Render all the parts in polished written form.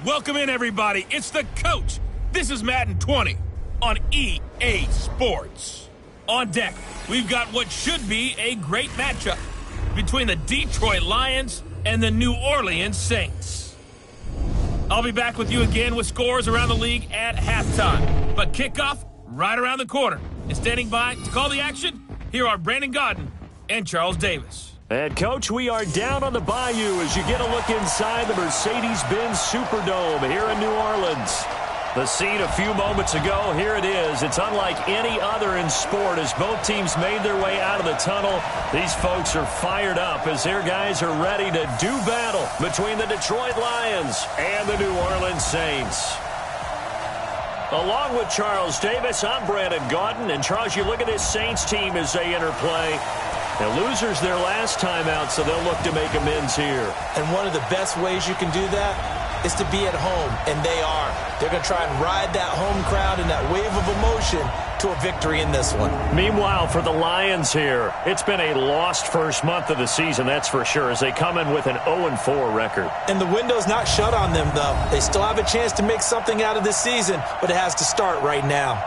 Welcome in, everybody. It's the coach. This is Madden 20 on EA Sports. On deck, we've got what should be a great matchup between the Detroit Lions and the New Orleans Saints. I'll be back with you again with scores around the league at halftime. But kickoff right around the corner. And standing by to call the action, here are Brandon Godden and Charles Davis. And, Coach, we are down on the bayou as you get a look inside the Mercedes-Benz Superdome here in New Orleans. The scene a few moments ago, here it is. It's unlike any other in sport as both teams made their way out of the tunnel. These folks are fired up as their guys are ready to do battle between the Detroit Lions and the New Orleans Saints. Along with Charles Davis, I'm Brandon Godden. And, Charles, you look at this Saints team as they enter play. Now, losers their last time out, so they'll look to make amends here. And one of the best ways you can do that is to be at home, and they are. They're going to try and ride that home crowd and that wave of emotion to a victory in this one. Meanwhile, for the Lions here, it's been a lost first month of the season, that's for sure, as they come in with an 0-4 record. And the window's not shut on them, though. They still have a chance to make something out of this season, but it has to start right now.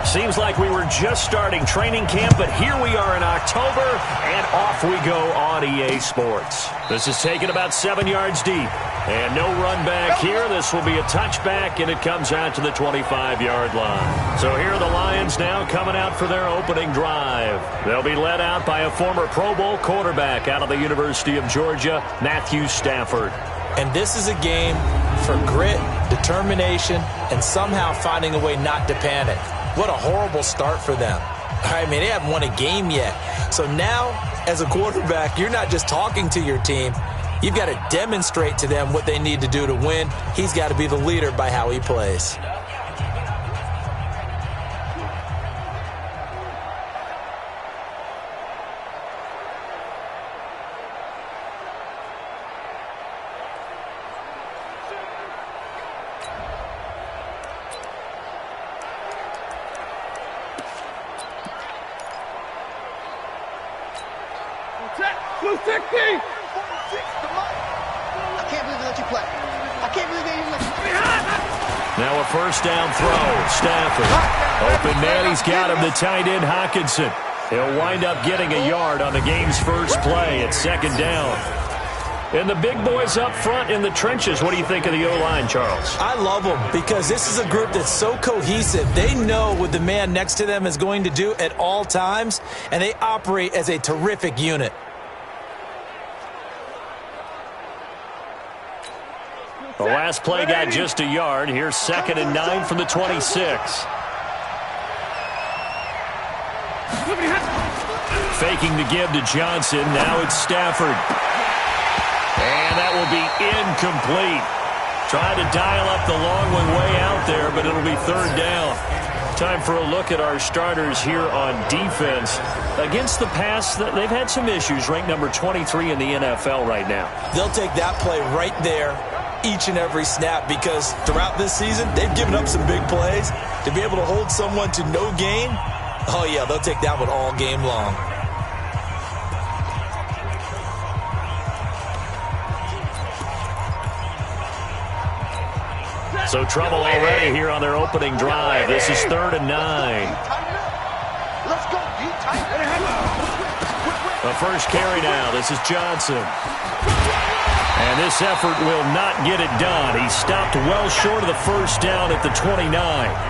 Seems like we were just starting training camp, but here we are in October, and off we go on EA Sports. This is taken about 7 yards deep, and no run back here. This will be a touchback, and it comes out to the 25-yard line. So here are the Lions now coming out for their opening drive. They'll be led out by a former Pro Bowl quarterback out of the University of Georgia, Matthew Stafford. And this is a game for grit, determination, and somehow finding a way not to panic. What a horrible start for them. I mean, they haven't won a game yet. So now, as a quarterback, you're not just talking to your team. You've got to demonstrate to them what they need to do to win. He's got to be the leader by how he plays. Now a first down throw. Stafford. Open man, he's got him, the tight end, Hockenson. He'll wind up getting a yard on the game's first play at second down. And the big boys up front in the trenches. What do you think of the O-line, Charles? I love them because this is a group that's so cohesive. They know what the man next to them is going to do at all times, and they operate as a terrific unit. The last play got just a yard. Here's 2nd and 9 from the 26. Faking the give to Johnson. Now it's Stafford. And that will be incomplete. Trying to dial up the long one way out there, but it'll be third down. Time for a look at our starters here on defense. Against the pass, they've had some issues. Ranked number 23 in the NFL right now. They'll take that play right there each and every snap because throughout this season, they've given up some big plays. To be able to hold someone to no gain, oh yeah, they'll take that one all game long. So trouble already here on their opening drive. This is 3rd and 9. The first carry now. This is Johnson. And this effort will not get it done. He stopped well short of the first down at the 29.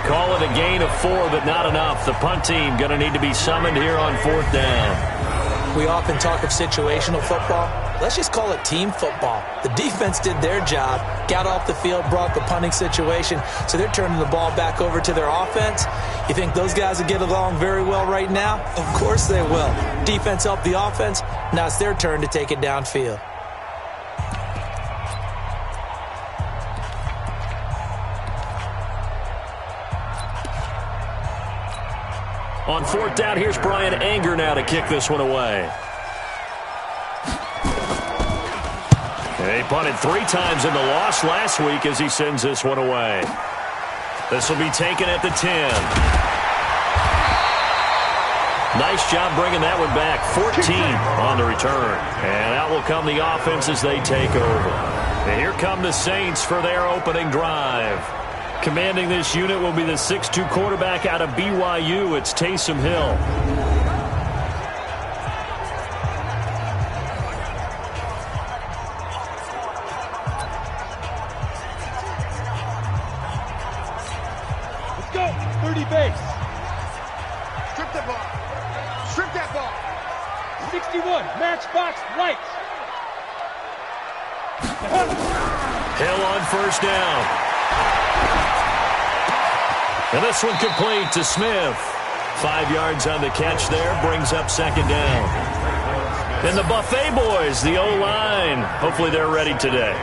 Call it a gain of 4, but not enough. The punt team going to need to be summoned here on 4th down. We often talk of situational football. Let's just call it team football. The defense did their job, got off the field, brought the punting situation, so they're turning the ball back over to their offense. You think those guys will get along very well right now? Of course they will. Defense helped the offense. Now it's their turn to take it downfield. On fourth down, here's Brian Anger now to kick this one away. He punted 3 times in the loss last week as he sends this one away. This will be taken at the 10. Nice job bringing that one back. 14 on the return. And out will come the offense as they take over. And here come the Saints for their opening drive. Commanding this unit will be the 6'2 quarterback out of BYU. It's Taysom Hill. Let's go. 30 base. Strip the ball. Strip that ball. 61. Matchbox lights. Hill on first down. And this one complete to Smith. 5 yards on the catch there. Brings up second down. And the Buffet boys, the O-line. Hopefully they're ready today.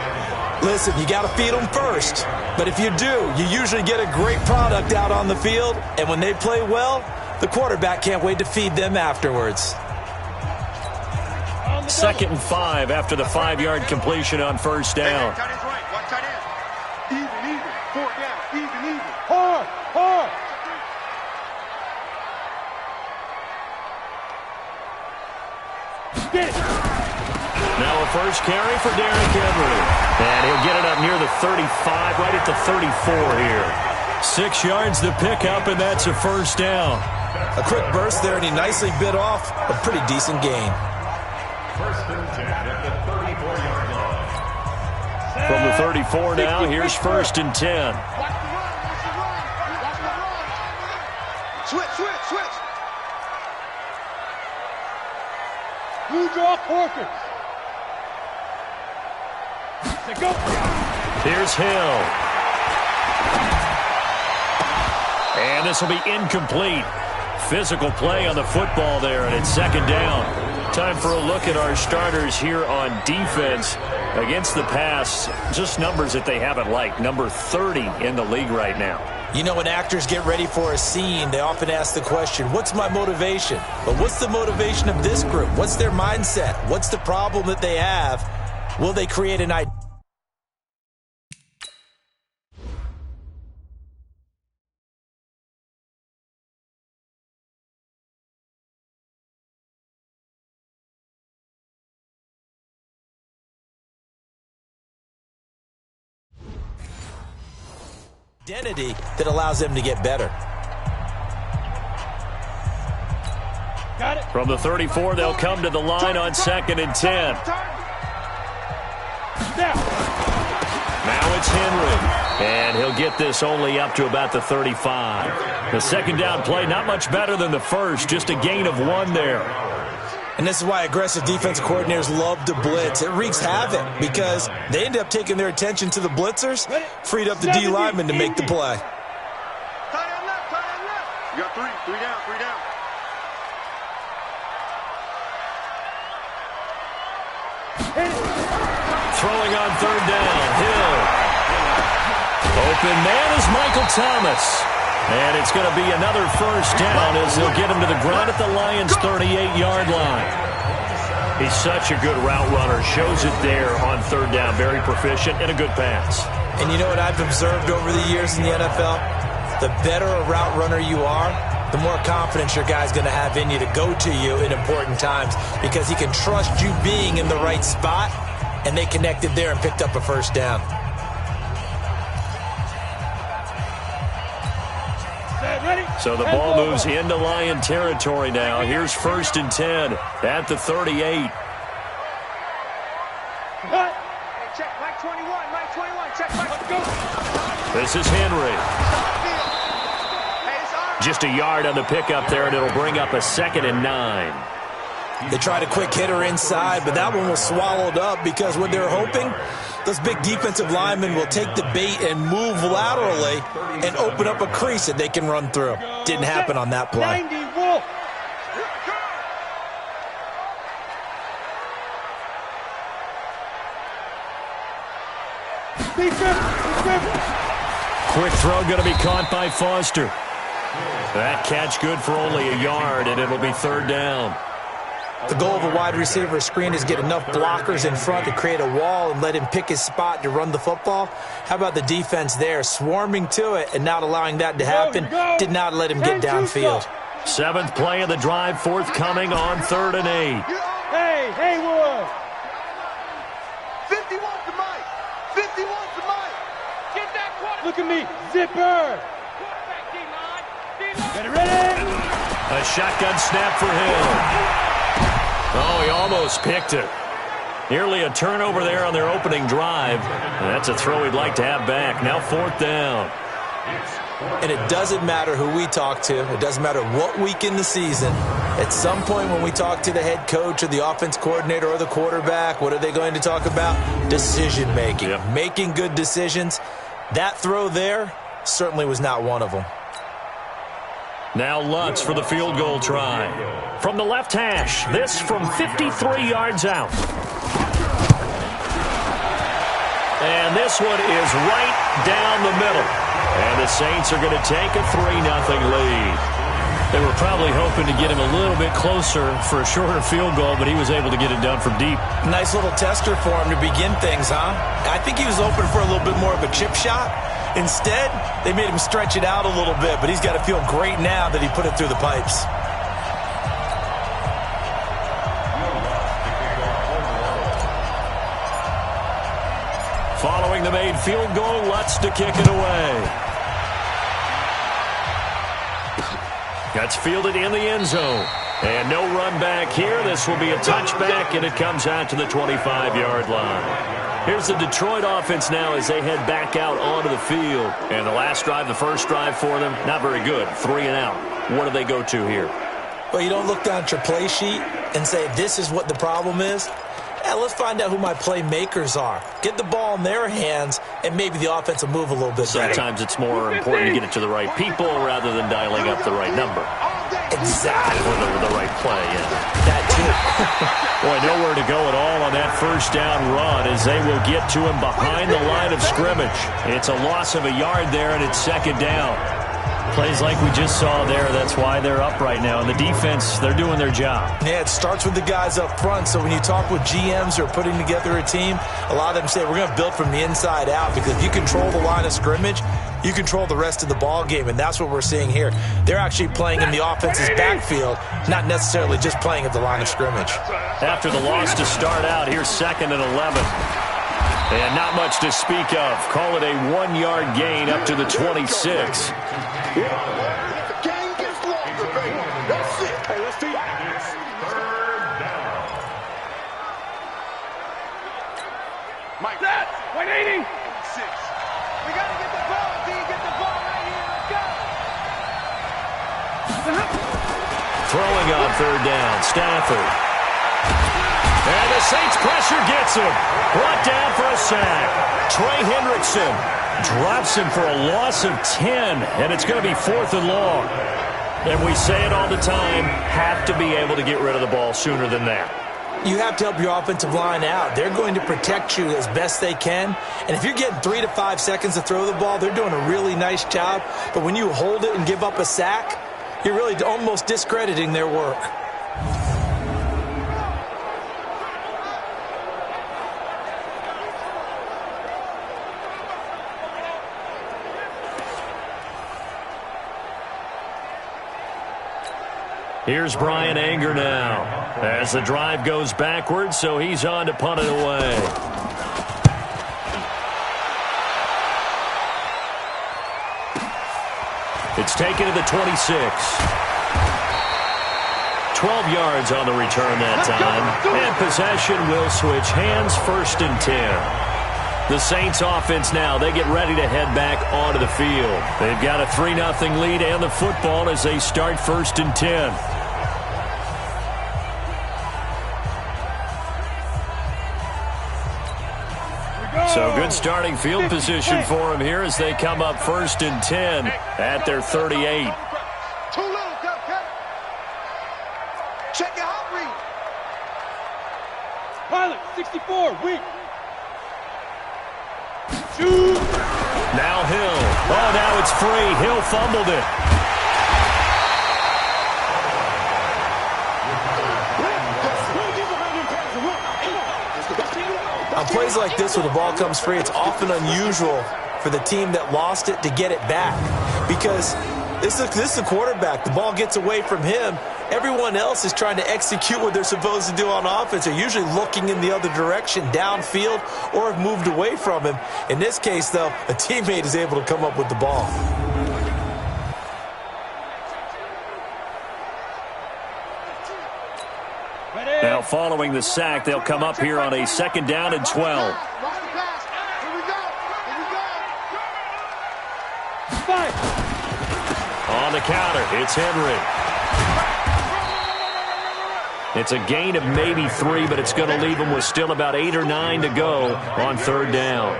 Listen, you got to feed them first. But if you do, you usually get a great product out on the field. And when they play well, the quarterback can't wait to feed them afterwards. 2nd and 5 after the 5-yard completion on first down. Tight end's right. Watch tight end. Even. 4 down. Even. Hard. Get it. Now a first carry for Derrick Henry. And he'll get it up near the 35, right at the 34 here. 6 yards the pickup, and that's a first down. A quick burst there, and he nicely bit off a pretty decent gain. First and 10 at the 34-yard line. From the 34 now, here's first and 10. Switch. Blue draw Corkers. Go. Here's Hill. And this will be incomplete. Physical play on the football there, and it's second down. Time for a look at our starters here on defense. Against the pass, just numbers that they haven't liked. Number 30 in the league right now. You know, when actors get ready for a scene, they often ask the question, what's my motivation? But what's the motivation of this group? What's their mindset? What's the problem that they have? Will they create an idea? Identity that allows them to get better. Got it. From the 34, they'll come to the line on 2nd and 10. Now it's Henry. And he'll get this only up to about the 35. The second down play, not much better than the first, just a gain of 1 there. And this is why aggressive defensive coordinators love to blitz. It wreaks havoc because they end up taking their attention to the blitzers, freed up the D lineman to make the play. Tight end left. You got 3 down. Throwing on third down, Hill. Open man is Michael Thomas. And it's going to be another first down as they'll get him to the ground at the Lions' 38-yard line. He's such a good route runner. Shows it there on third down. Very proficient and a good pass. And you know what I've observed over the years in the NFL? The better a route runner you are, the more confidence your guy's going to have in you to go to you in important times because he can trust you being in the right spot, and they connected there and picked up a first down. So the ball moves into Lion territory now. Here's first and 10 at the 38. Hey, check Mike 21. Check Mike. Go. This is Henry. Just a yard on the pickup there, and it'll bring up a 2nd and 9. They tried a quick hitter inside, but that one was swallowed up because what they're hoping, those big defensive linemen will take the bait and move laterally and open up a crease that they can run through. Didn't happen on that play. 90 Wolf. Quick throw going to be caught by Foster. That catch good for only a yard, and it'll be 3rd down. The goal of a wide receiver screen is get enough blockers in front to create a wall and let him pick his spot to run the football. How about the defense there, swarming to it and not allowing that to happen? Did not let him get downfield. 7th play of the drive, forthcoming on 3rd and 8. Hey, Haywood! 51 to Mike! 51 to Mike! Get that quarterback! Look at me, zipper! Get it ready! A shotgun snap for Hill. Oh, he almost picked it. Nearly a turnover there on their opening drive. And that's a throw he'd like to have back. Now 4th down. And it doesn't matter who we talk to. It doesn't matter what week in the season. At some point when we talk to the head coach or the offense coordinator or the quarterback, what are they going to talk about? Decision-making. Yep. Making good decisions. That throw there certainly was not one of them. Now Lutz for the field goal try. From the left hash, this from 53 yards out. And this one is right down the middle. And the Saints are going to take a 3-0 lead. They were probably hoping to get him a little bit closer for a shorter field goal, but he was able to get it done from deep. Nice little tester for him to begin things, huh? I think he was open for a little bit more of a chip shot. Instead, they made him stretch it out a little bit, but he's got to feel great now that he put it through the pipes. Following the made field goal, Lutz to kick it away. That's fielded in the end zone. And no run back here. This will be a touchback, and it comes out to the 25-yard line. Here's the Detroit offense now as they head back out onto the field. And the last drive, the first drive for them, not very good. 3 and out. What do they go to here? Well, you don't look down at your play sheet and say, this is what the problem is. Yeah, let's find out who my playmakers are. Get the ball in their hands, and maybe the offense will move a little bit better. Sometimes it's more important to get it to the right people rather than dialing up the right number. Exactly. Or the right play, yeah. That too. Boy, nowhere to go at all on that first down run as they will get to him behind the line of scrimmage. It's a loss of a yard there, and it's 2nd down. Plays like we just saw there. That's why they're up right now. And the defense, they're doing their job. Yeah, it starts with the guys up front. So when you talk with GMs who are putting together a team, a lot of them say we're going to build from the inside out, because if you control the line of scrimmage, you control the rest of the ball game, and that's what we're seeing here. They're actually playing in the offense's backfield, not necessarily just playing at the line of scrimmage. After the loss to start out, here's 2nd and 11. And not much to speak of. Call it a 1-yard gain up to the 26. The game gets longer, baby. That's it. Hey, let's see. It's 3rd down. Mike, that's 180. 6. We got to get the ball, D. Get the ball right here. Let's go. Throwing on 3rd down, Stafford. And the Saints pressure gets him. Brought down for a sack. Trey Hendrickson drops him for a loss of 10, and it's going to be 4th and long. And we say it all the time, have to be able to get rid of the ball sooner than that. You have to help your offensive line out. They're going to protect you as best they can. And if you're getting 3 to 5 seconds to throw the ball, they're doing a really nice job. But when you hold it and give up a sack, you're really almost discrediting their work. Here's Brian Anger now as the drive goes backwards, so he's on to punt it away. It's taken to the 26. 12 yards on the return that time, and possession will switch hands. 1st and 10. The Saints offense now, they get ready to head back onto the field. They've got a 3-0 lead and the football as they start 1st and 10. So good starting field position for them here as they come up 1st and 10 at their 38. Too little, Cupcake. Check your hot read. Pilot, 64, weak. Shoot. Now Hill. Oh, now it's free. Hill fumbled it. On plays like this where the ball comes free, it's often unusual for the team that lost it to get it back because this is the quarterback. The ball gets away from him. Everyone else is trying to execute what they're supposed to do on offense. They're usually looking in the other direction, downfield, or have moved away from him. In this case, though, a teammate is able to come up with the ball. Now, following the sack, they'll come up here on a 2nd down and 12. On the counter, it's Henry. It's a gain of maybe 3, but it's going to leave them with still about 8 or 9 to go on 3rd down.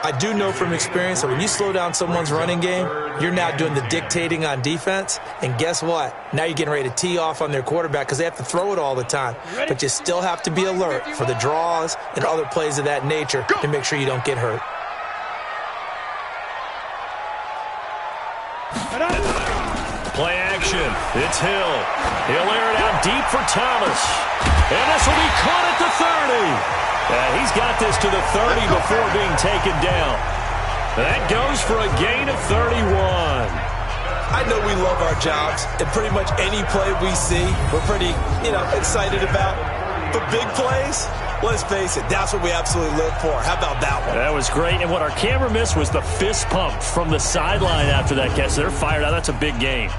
I do know from experience that when you slow down someone's running game, you're now doing the dictating on defense. And guess what? Now you're getting ready to tee off on their quarterback because they have to throw it all the time. But you still have to be alert for the draws and other plays of that nature to make sure you don't get hurt. Play action. It's Hill. He'll air it out deep for Thomas. And this will be caught at the 30. He's got this to the 30 before being taken down. That goes for a gain of 31. I know we love our jobs, and pretty much any play we see, we're pretty, excited about. But big plays, let's face it, that's what we absolutely live for. How about that one? That was great, and what our camera missed was the fist pump from the sideline after that catch. They're fired out. That's a big gain.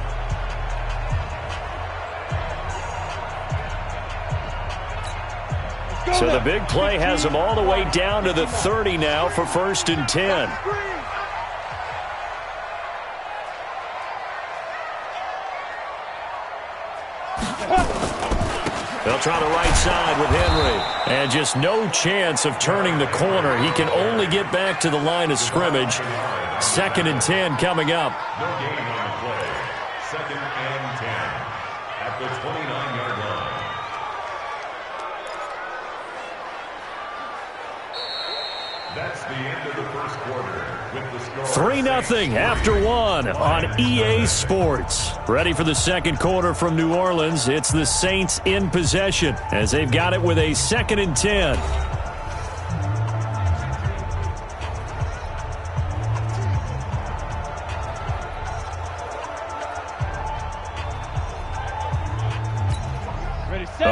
So the big play has them all the way down to the 30 now for 1st and 10. They'll try the right side with Henry. And just no chance of turning the corner. He can only get back to the line of scrimmage. 2nd and 10 coming up. No gain on the play. 2nd and 10 at the 29-yard line. That's the end of the first quarter with the score 3-0 after 1 on EA Sports. Ready for the 2nd quarter from New Orleans. It's the Saints in possession as they've got it with a 2nd and 10.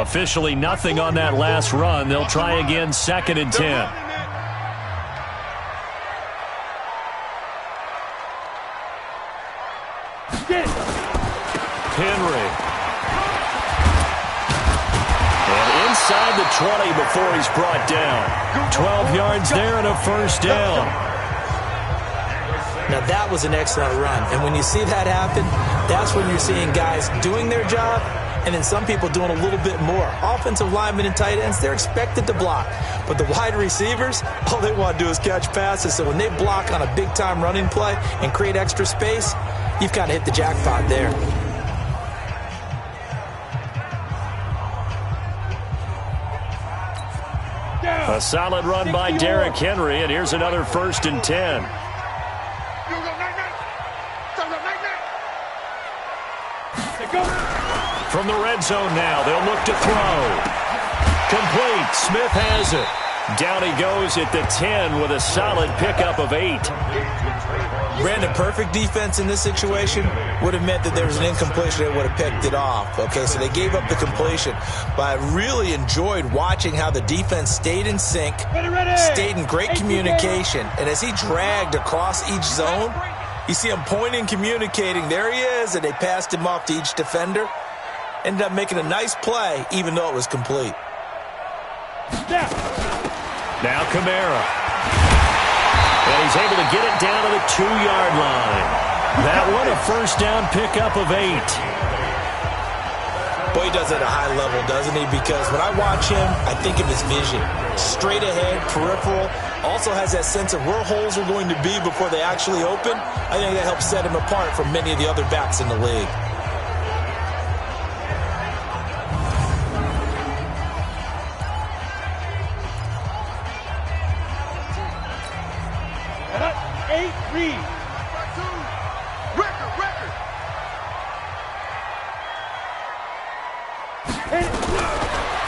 Officially nothing on that last run. They'll try again 2nd and 10. Henry. And inside the 20 before he's brought down. 12 yards there and a 1st down. Now that was an excellent run. And when you see that happen, that's when you're seeing guys doing their job and then some people doing a little bit more. Offensive linemen and tight ends, they're expected to block. But the wide receivers, all they want to do is catch passes. So when they block on a big-time running play and create extra space, you've kind of hit the jackpot there. A solid run by Derrick Henry, and here's another 1st and 10. From the red zone now, they'll look to throw. Complete. Smith has it. Down he goes at the 10 with a solid pickup of 8. Brandon, perfect defense in this situation would have meant that there was an incompletion. They would have picked it off. Okay, so they gave up the completion. But I really enjoyed watching how the defense stayed in sync, stayed in great communication. And as he dragged across each zone, you see him pointing, communicating. There he is, and they passed him off to each defender. Ended up making a nice play, even though it was complete. Now Kamara. And he's able to get it down to the 2-yard line. That one a 1st down pickup of 8. Boy, he does it at a high level, doesn't he? Because when I watch him, I think of his vision. Straight ahead, peripheral. Also has that sense of where holes are going to be before they actually open. I think that helps set him apart from many of the other backs in the league.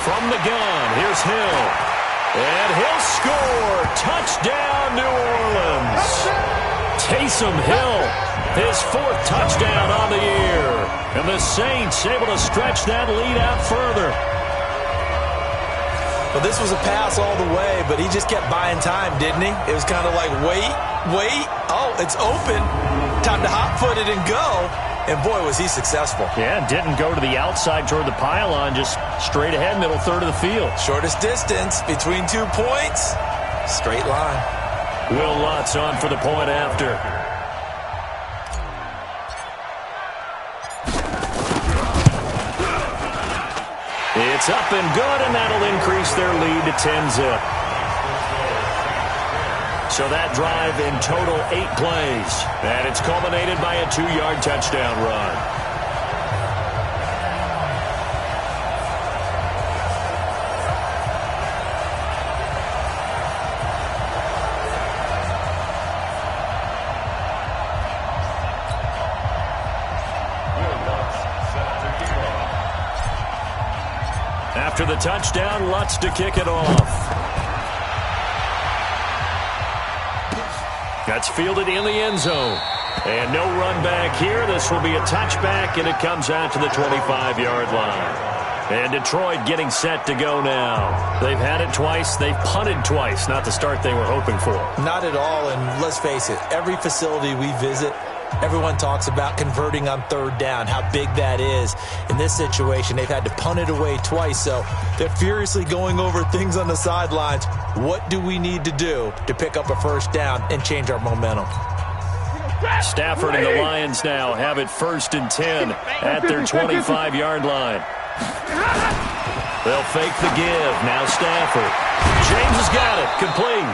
From the gun, here's Hill. And he'll score. Touchdown, New Orleans. Taysom Hill, his 4th touchdown on the year. And the Saints able to stretch that lead out further. Well, this was a pass all the way, but he just kept buying time, didn't he? It was kind of like, wait. Oh, it's open. Time to hot-foot it and go. And, boy, was he successful. Yeah, didn't go to the outside toward the pylon, just straight ahead, middle third of the field. Shortest distance between 2 points. Straight line. Will Lutz on for the point after. It's up and good, and that'll increase their lead to 10-zip. So that drive in total 8 plays. And it's culminated by a 2-yard touchdown run. After the touchdown, Lutz to kick it off. That's fielded in the end zone. And no run back here. This will be a touchback, and it comes out to the 25-yard line. And Detroit getting set to go now. They've had it twice. They've punted twice. Not the start they were hoping for. Not at all, and let's face it, every facility we visit, everyone talks about converting on 3rd down, how big that is. In this situation, they've had to punt it away twice, so they're furiously going over things on the sidelines. What do we need to do to pick up a 1st down and change our momentum? Stafford and the Lions now have it 1st and 10 at their 25-yard line. They'll fake the give. Now Stafford. James has got it. Complete.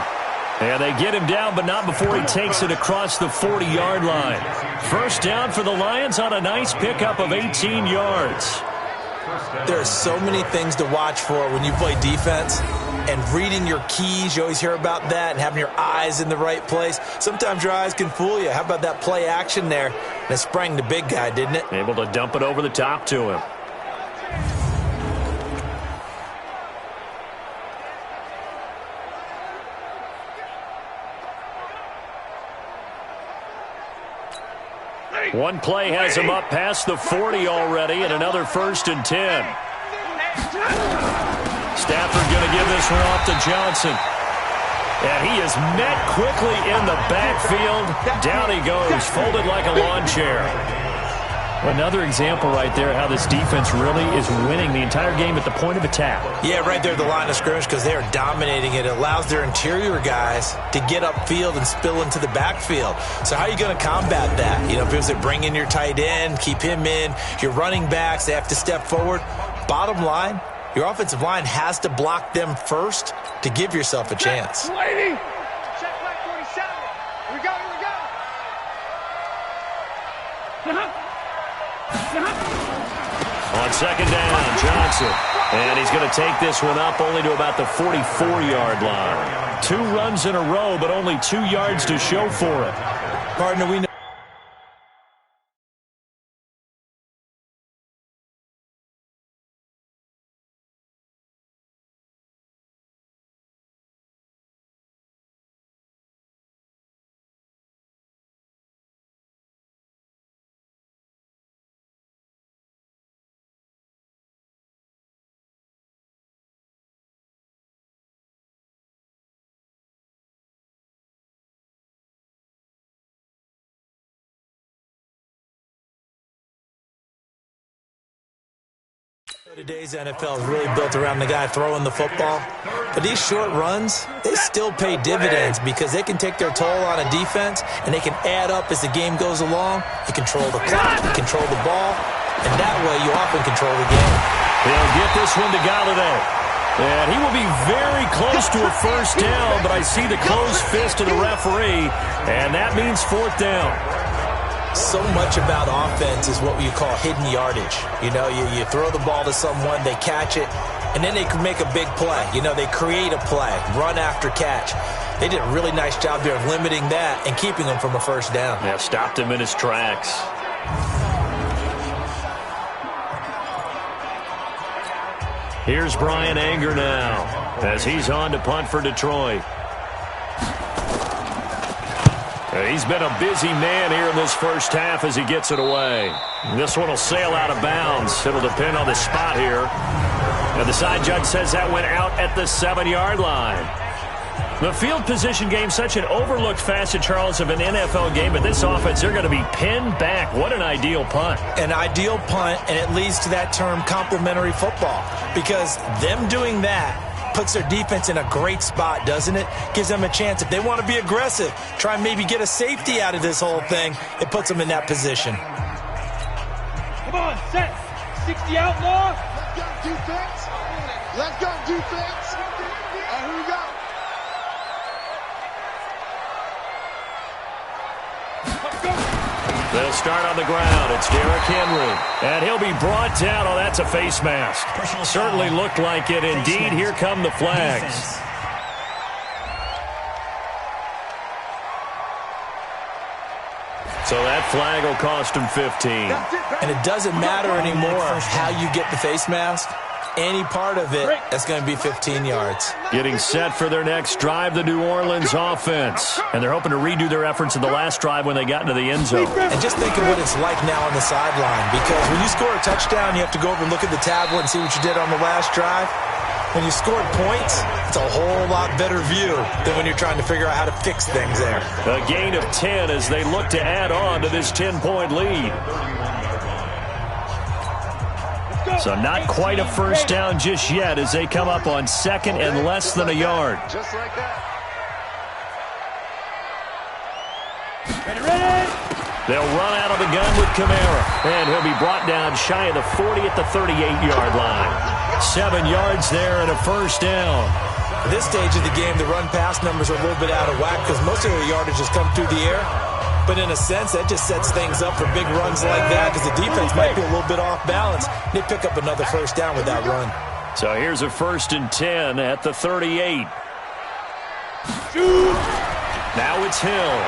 And they get him down, but not before he takes it across the 40-yard line. 1st down for the Lions on a nice pickup of 18 yards. There are so many things to watch for when you play defense. And reading your keys, you always hear about that, and having your eyes in the right place. Sometimes your eyes can fool you. How about that play action there? And it sprang the big guy, didn't it? Able to dump it over the top to him. One play has him up past the 40 already, and another 1st and 10. Stafford going to give this one off to Johnson. And he is met quickly in the backfield. Down he goes, folded like a lawn chair. Another example right there how this defense really is winning the entire game at the point of attack. Yeah, right there at the line of scrimmage because they are dominating it. It allows their interior guys to get upfield and spill into the backfield. So how are you going to combat that? You know, if it bring in your tight end, keep him in, your running backs, they have to step forward. Bottom line, your offensive line has to block them first to give yourself a chance. Lady! Check back 47. Here we go, here we go. On 2nd down, Johnson. And he's going to take this one up only to about the 44-yard line. 2 runs in a row, but only 2 yards to show for it. Partner, we know. Today's NFL is really built around the guy throwing the football. But these short runs, they still pay dividends because they can take their toll on a defense and they can add up as the game goes along. You control the clock, you control the ball, and that way you often control the game. They'll get this one to Galladay. And he will be very close to a 1st down, but I see the closed fist of the referee, and that means 4th down. So much about offense is what you call hidden yardage. You know, you throw the ball to someone, they catch it, and then they can make a big play. You know, they create a play, run after catch. They did a really nice job there of limiting that and keeping him from a 1st down. Yeah, stopped him in his tracks. Here's Brian Anger now as he's on to punt for Detroit. He's been a busy man here in this first half as he gets it away. This one will sail out of bounds. It'll depend on the spot here. And the side judge says that went out at the 7-yard line. The field position game, such an overlooked facet, Charles, of an NFL game. But this offense, they're going to be pinned back. What an ideal punt. An ideal punt, and it leads to that term complementary football. Because them doing that puts their defense in a great spot, doesn't it? Gives them a chance. If they want to be aggressive, try and maybe get a safety out of this whole thing, it puts them in that position. Come on, set. 60 outlaw. Let's go, defense. Let's go, defense. Here we go. They'll start on the ground. It's Derrick Henry. And he'll be brought down. Oh, that's a face mask. Certainly looked like it. Indeed, here come the flags. So that flag will cost him 15. And it doesn't matter anymore how you get the face mask. Any part of it, that's going to be 15 yards. Getting set for their next drive, the New Orleans offense. And they're hoping to redo their efforts in the last drive when they got into the end zone. And just think of what it's like now on the sideline. Because when you score a touchdown, you have to go over and look at the tablet and see what you did on the last drive. When you scored points, it's a whole lot better view than when you're trying to figure out how to fix things there. A gain of 10 as they look to add on to this 10-point lead. So not quite a first down just yet as they come up on second and less than a yard. Just like that. They'll run out of the gun with Kamara. And he'll be brought down shy of the 40 at the 38-yard line. 7 yards there and a first down. At this stage of the game, the run-pass numbers are a little bit out of whack because most of their yardage has come through the air. But in a sense, that just sets things up for big runs like that because the defense might be a little bit off balance. They pick up another first down with that run. So here's a 1st and 10 at the 38. Now it's Hill.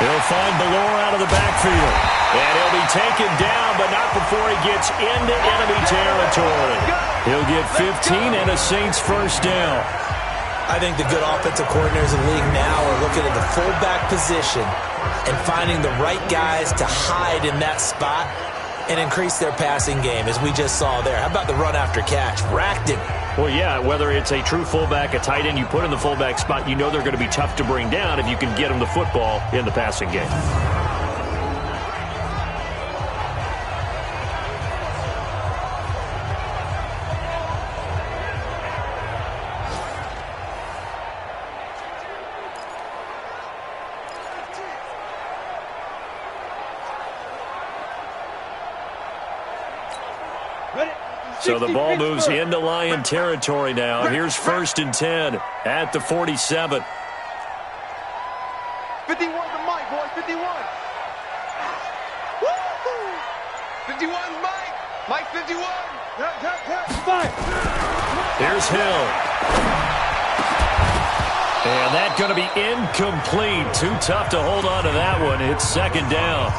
He'll find Ballore out of the backfield. And he'll be taken down, but not before he gets into enemy territory. He'll get 15 and a Saints first down. I think the good offensive coordinators in the league now are looking at the fullback position and finding the right guys to hide in that spot and increase their passing game, as we just saw there. How about the run after catch? Racked him. Well, yeah, whether it's a true fullback, a tight end you put in the fullback spot, you know they're going to be tough to bring down if you can get them the football in the passing game. So the ball moves into Lion territory now. Here's 1st and 10 at the 47. 51 to Mike, boys. 51. Woo! 51's Mike. Mike 51. Five. Here's Hill. And that's going to be incomplete. Too tough to hold on to that one. It's 2nd down.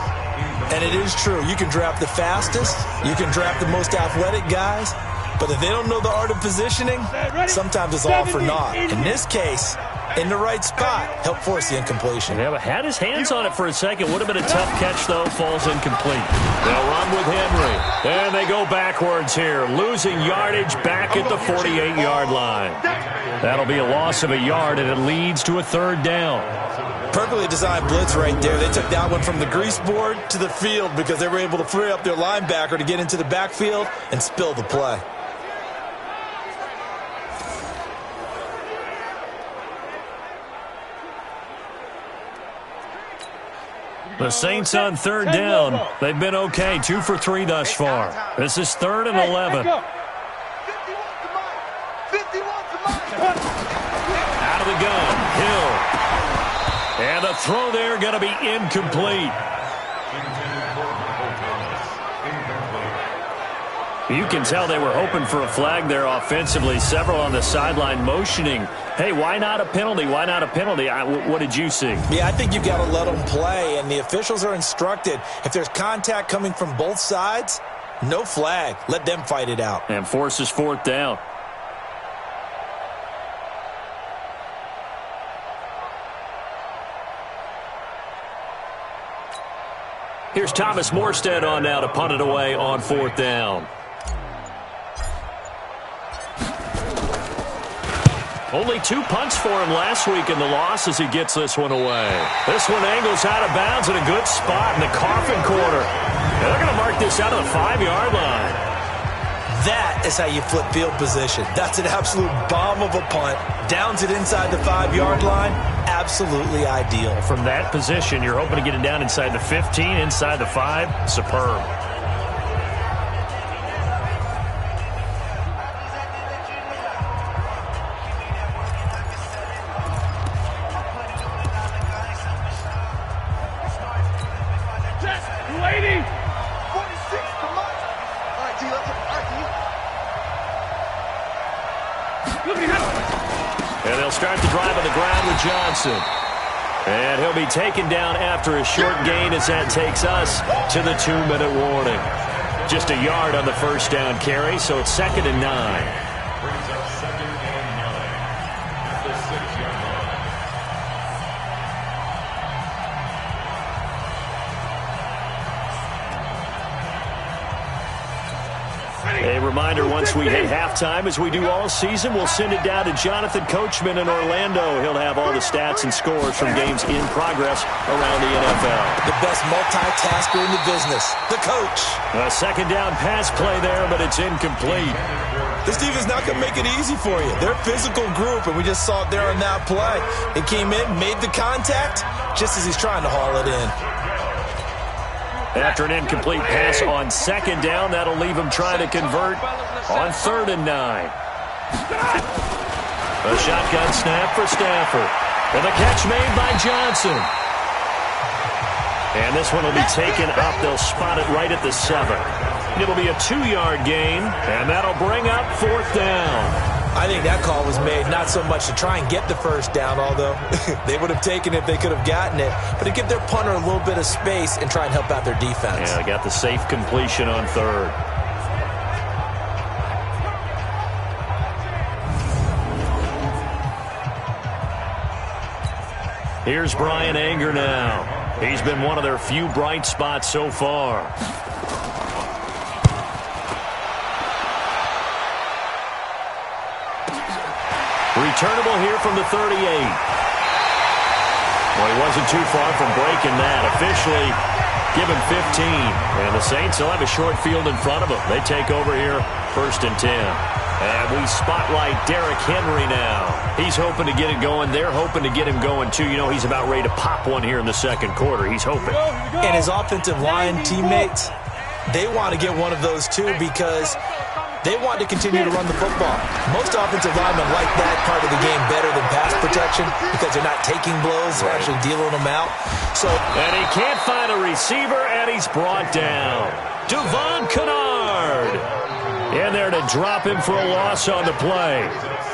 And it is true. You can draft the fastest. You can draft the most athletic guys. But if they don't know the art of positioning, sometimes it's all for naught. In this case, in the right spot, help force the incompletion. Yeah, but had his hands on it for a second. Would have been a tough catch, though. Falls incomplete. They'll run with Henry. And they go backwards here. Losing yardage back at the 48-yard line. That'll be a loss of a yard, and it leads to a 3rd down. Perfectly designed blitz right there. They took that one from the grease board to the field because they were able to free up their linebacker to get into the backfield and spill the play. The Saints on 3rd down. They've been okay. 2 for 3 thus far. This is 3rd and 11. Out of the gun. Hill. And the throw there going to be incomplete. You can tell they were hoping for a flag there offensively. Several on the sideline motioning. Hey, why not a penalty? Why not a penalty? What did you see? Yeah, I think you've got to let them play, and the officials are instructed. If there's contact coming from both sides, No flag. Let them fight it out. And forces fourth down. Here's Thomas Morstead on now to punt it away on fourth down. Only 2 punts for him last week in the loss as he gets this one away. This one angles out of bounds in a good spot in the coffin corner. And they're going to mark this out of the 5-yard line. That is how you flip field position. That's an absolute bomb of a punt. Downs it inside the 5-yard line. Absolutely ideal. From that position, you're hoping to get it down inside the 15, inside the 5. Superb. And they'll start the drive on the ground with Johnson. And he'll be taken down after a short gain as that takes us to the 2-minute warning. Just a yard on the first down carry, so it's 2nd and 9. Brings up 2nd and 9 at the 6-yard line. A reminder, once we hit halftime, as we do all season, we'll send it down to Jonathan Coachman in Orlando. He'll have all the stats and scores from games in progress around the NFL. The best multitasker in the business, the coach. A 2nd down pass play there, but it's incomplete. This defense not going to make it easy for you. They're a physical group, and we just saw it there on that play. They came in, made the contact, just as he's trying to haul it in. After an incomplete pass on 2nd down, that'll leave him trying to convert on 3rd and 9. A shotgun snap for Stafford. And the catch made by Johnson. And this one will be taken up. They'll spot it right at the 7. It'll be a 2-yard gain, and that'll bring up 4th down. I think that call was made not so much to try and get the first down, although they would have taken it if they could have gotten it, but to give their punter a little bit of space and try and help out their defense. Yeah, they got the safe completion on 3rd. Here's Brian Anger now. He's been one of their few bright spots so far. Returnable here from the 38. Well, he wasn't too far from breaking that. Officially given 15. And the Saints will have a short field in front of them. They take over here, 1st and 10. And we spotlight Derrick Henry now. He's hoping to get it going. They're hoping to get him going, too. You know, he's about ready to pop one here in the 2nd quarter. He's hoping. And his offensive line teammates, they want to get one of those, too, because they want to continue to run the football. Most offensive linemen like that part of the game better than pass protection because they're not taking blows, they're actually dealing them out. And he can't find a receiver, and he's brought down. Devon Kennard in there to drop him for a loss on the play.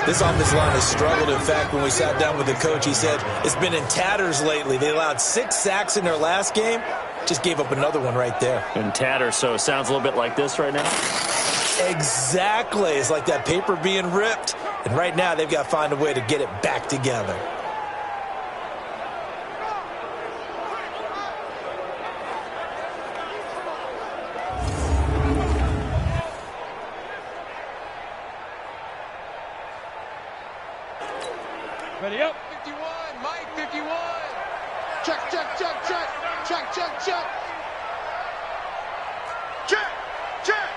This offensive line has struggled. In fact, when we sat down with the coach, he said it's been in tatters lately. They allowed 6 sacks in their last game. Just gave up another one right there. In tatters, so it sounds a little bit like this right now? Exactly. It's like that paper being ripped. And right now, they've got to find a way to get it back together. Ready up. 51, Mike, 51. Check, check, check, check. Check, check, check. Check, check.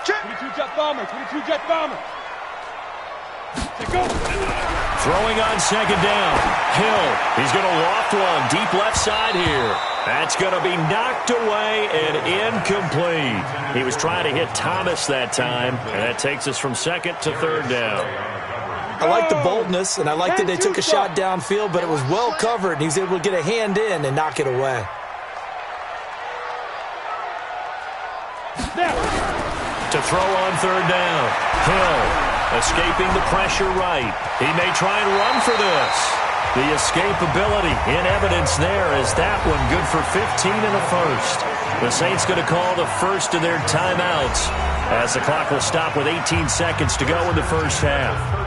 Check. 22 jet bomber, 22 jet bomber. Check go. Throwing on 2nd down. Hill, he's going to loft one deep left side here. That's going to be knocked away and incomplete. He was trying to hit Thomas that time, and that takes us from 2nd to 3rd down. I like the boldness, and I like that they took a shot downfield, but it was well covered, and he was able to get a hand in and knock it away. To throw on 3rd down. Hill escaping the pressure right. He may try and run for this. The escapability in evidence there as that one good for 15 in the 1st. The Saints going to call the first of their timeouts as the clock will stop with 18 seconds to go in the first half.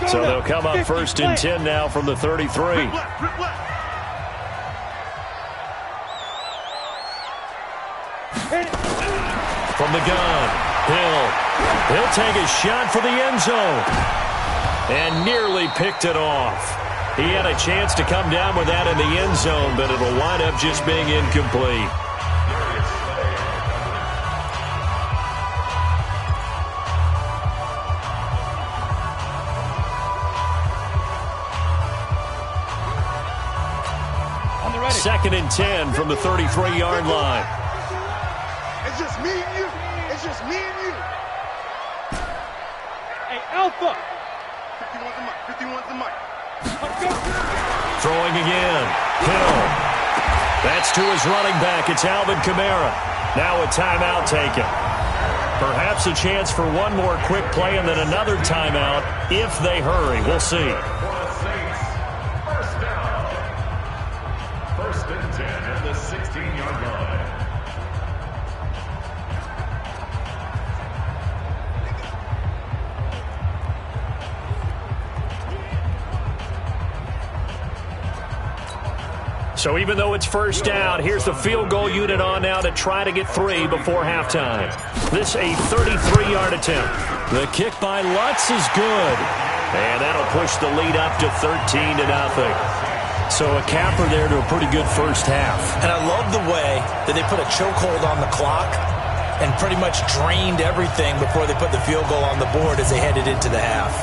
So they'll come up first and 10 now from the 33. From the gun, He'll take a shot for the end zone. And nearly picked it off. He had a chance to come down with that in the end zone, but it'll wind up just being incomplete. Second and 10 from the 33-yard line. It's just me and you. It's just me and you. Hey, Alpha. 51's the mic. 51's the mic. Throwing again. Hill. That's to his running back. It's Alvin Kamara. Now a timeout taken. Perhaps a chance for one more quick play and then another timeout if they hurry. We'll see. First and 10 at the 16-yard line. So even though it's first down, here's the field goal unit on now to try to get 3 before halftime. This a 33-yard attempt. The kick by Lutz is good. And that'll push the lead up to 13-0. So a capper there to a pretty good first half. And I love the way that they put a chokehold on the clock and pretty much drained everything before they put the field goal on the board as they headed into the half.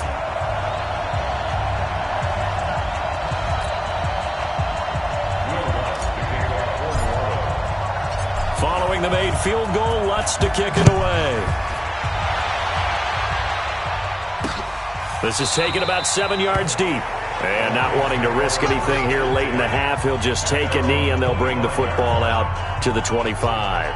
Following the made field goal, Lutz to kick it away. This is taken about 7 yards deep. And not wanting to risk anything here late in the half, he'll just take a knee and they'll bring the football out to the 25.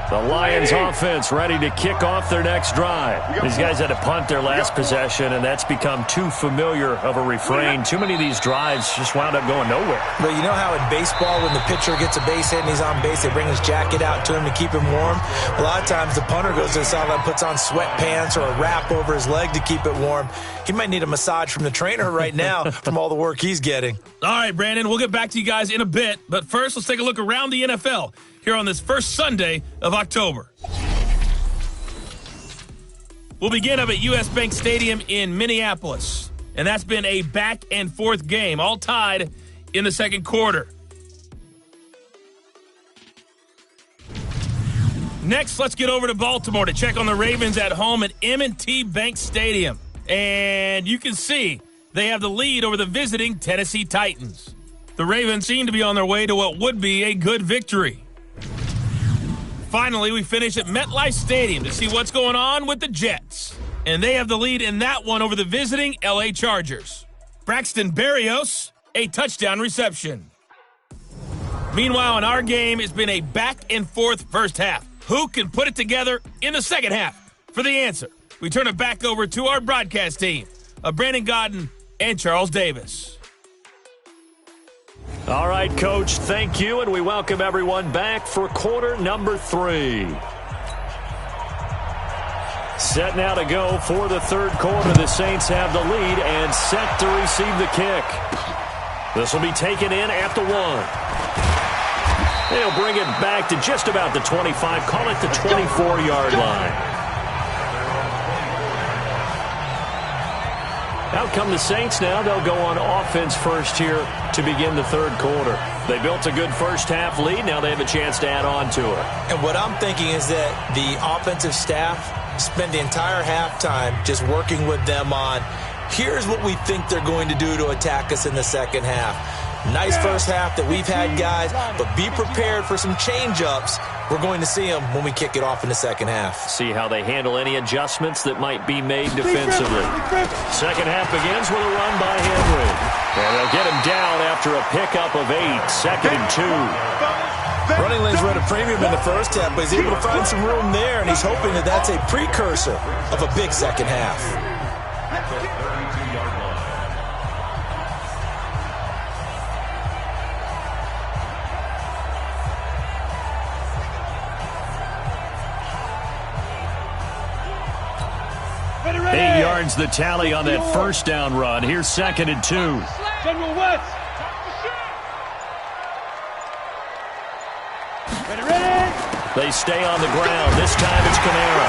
The Lions offense ready to kick off their next drive. These guys had to punt their last possession, and that's become too familiar of a refrain. Too many of these drives just wound up going nowhere. But you know how in baseball, when the pitcher gets a base hit and he's on base, they bring his jacket out to him to keep him warm? A lot of times the punter goes to the sideline, puts on sweatpants or a wrap over his leg to keep it warm. He might need a massage from the trainer right now from all the work he's getting. All right, Brandon, we'll get back to you guys in a bit. But first, let's take a look around the NFL here on this first Sunday of October. We'll begin up at U.S. Bank Stadium in Minneapolis. And that's been a back-and-forth game, all tied in the second quarter. Next, let's get over to Baltimore to check on the Ravens at home at M&T Bank Stadium. And you can see they have the lead over the visiting Tennessee Titans. The Ravens seem to be on their way to what would be a good victory. Finally, we finish at MetLife Stadium to see what's going on with the Jets. And they have the lead in that one over the visiting L.A. Chargers. Braxton Berrios, a touchdown reception. Meanwhile, in our game, it's been a back-and-forth first half. Who can put it together in the second half? For the answer, we turn it back over to our broadcast team of Brandon Godden and Charles Davis. All right, Coach, thank you, and we welcome everyone back for quarter number 3. Set now to go for the third quarter. The Saints have the lead and set to receive the kick. This will be taken in at the 1. They'll bring it back to just about the 25, call it the 24-yard line. Out come the Saints now. They'll go on offense first here to begin the third quarter. They built a good first half lead. Now they have a chance to add on to it. And what I'm thinking is that the offensive staff spend the entire halftime just working with them on, here's what we think they're going to do to attack us in the second half. Nice first half that we've had, guys, but be prepared for some change-ups. We're going to see them when we kick it off in the second half. See how they handle any adjustments that might be made defensively. Second half begins with a run by Henry. And they'll get him down after a pickup of 8. Second and 2. Running lanes were at a premium in the first half, but he's able to find some room there, and he's hoping that that's a precursor of a big second half. At the 32-yard line. Ready. 8 yards the tally on that first down run. Here's 2nd and 2. General West. Ready. They stay on the ground. This time it's Kamara.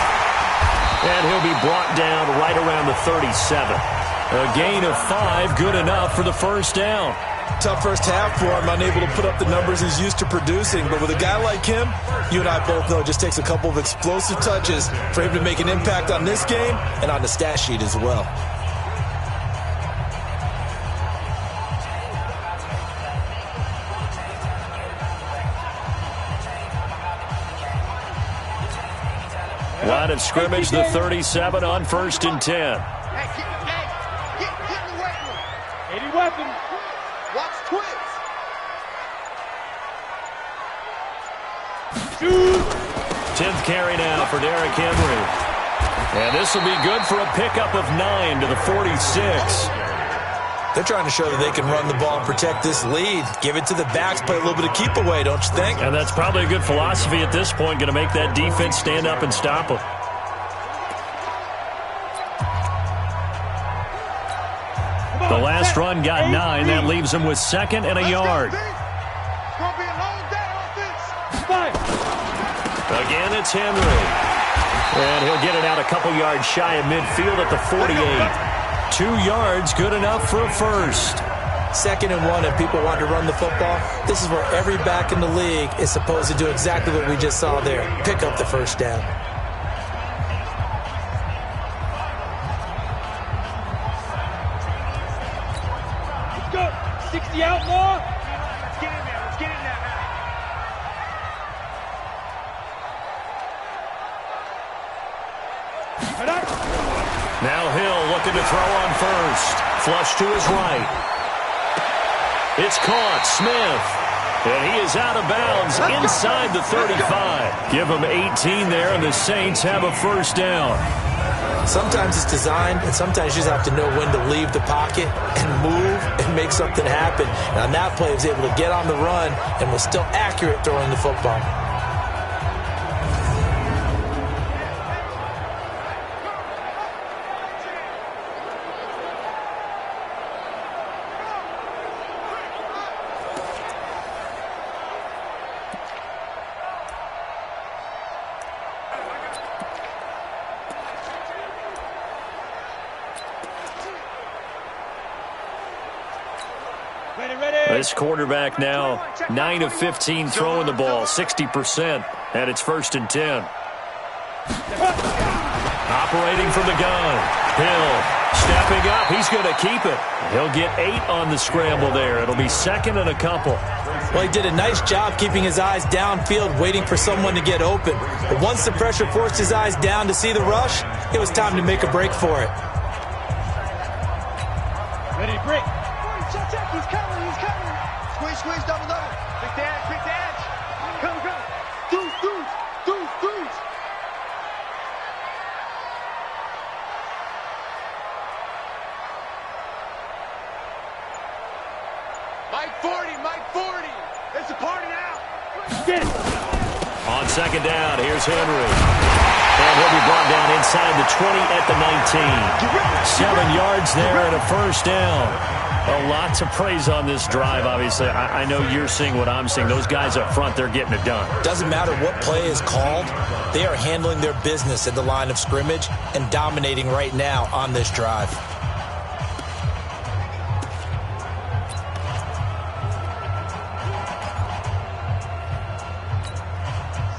And he'll be brought down right around the 37. A gain of 5, good enough for the first down. Tough first half for him, unable to put up the numbers he's used to producing. But with a guy like him, you and I both know it just takes a couple of explosive touches for him to make an impact on this game and on the stat sheet as well. Line of scrimmage, the 37 on 1st and 10. Get in the weight room. 80 weapons. Watch twins. Shoot. 10th carry now for Derrick Henry. And this will be good for a pickup of 9 to the 46. They're trying to show that they can run the ball and protect this lead. Give it to the backs, play a little bit of keep away, don't you think? And that's probably a good philosophy at this point, going to make that defense stand up and stop them. The last run got 9. That leaves him with 2nd and a yard. Again, it's Henry. And he'll get it out a couple yards shy of midfield at the 48. 2 yards, good enough for a first. 2nd and 1, and people want to run the football. This is where every back in the league is supposed to do exactly what we just saw there. Pick up the first down. Let's go. 60 outlaw. Let's get in there. Let's get in there now. Now Hill looking to throw on first. Flush to his right. It's caught. Smith. And he is out of bounds inside the 35. Give him 18 there, and the Saints have a first down. Sometimes it's designed, and sometimes you just have to know when to leave the pocket and move and make something happen. And on that play, he was able to get on the run and was still accurate throwing the football. This quarterback now 9 of 15 throwing the ball, 60%, and it's 1st and 10. Operating from the gun. Hill stepping up. He's going to keep it. He'll get 8 on the scramble there. It'll be 2nd and a couple. Well, he did a nice job keeping his eyes downfield, waiting for someone to get open. But once the pressure forced his eyes down to see the rush, it was time to make a break for it. Ready to break. Check, he's coming, he's coming. Squeeze, double. Quick dash. Come. Dudes. Mike 40. It's a party now. Get it. On 2nd down, here's Henry. And he'll be brought down inside the 20 at the 19. 7 yards there and a first down. A lot to praise on this drive, obviously. I know you're seeing what I'm seeing. Those guys up front, they're getting it done. Doesn't matter what play is called. They are handling their business at the line of scrimmage and dominating right now on this drive.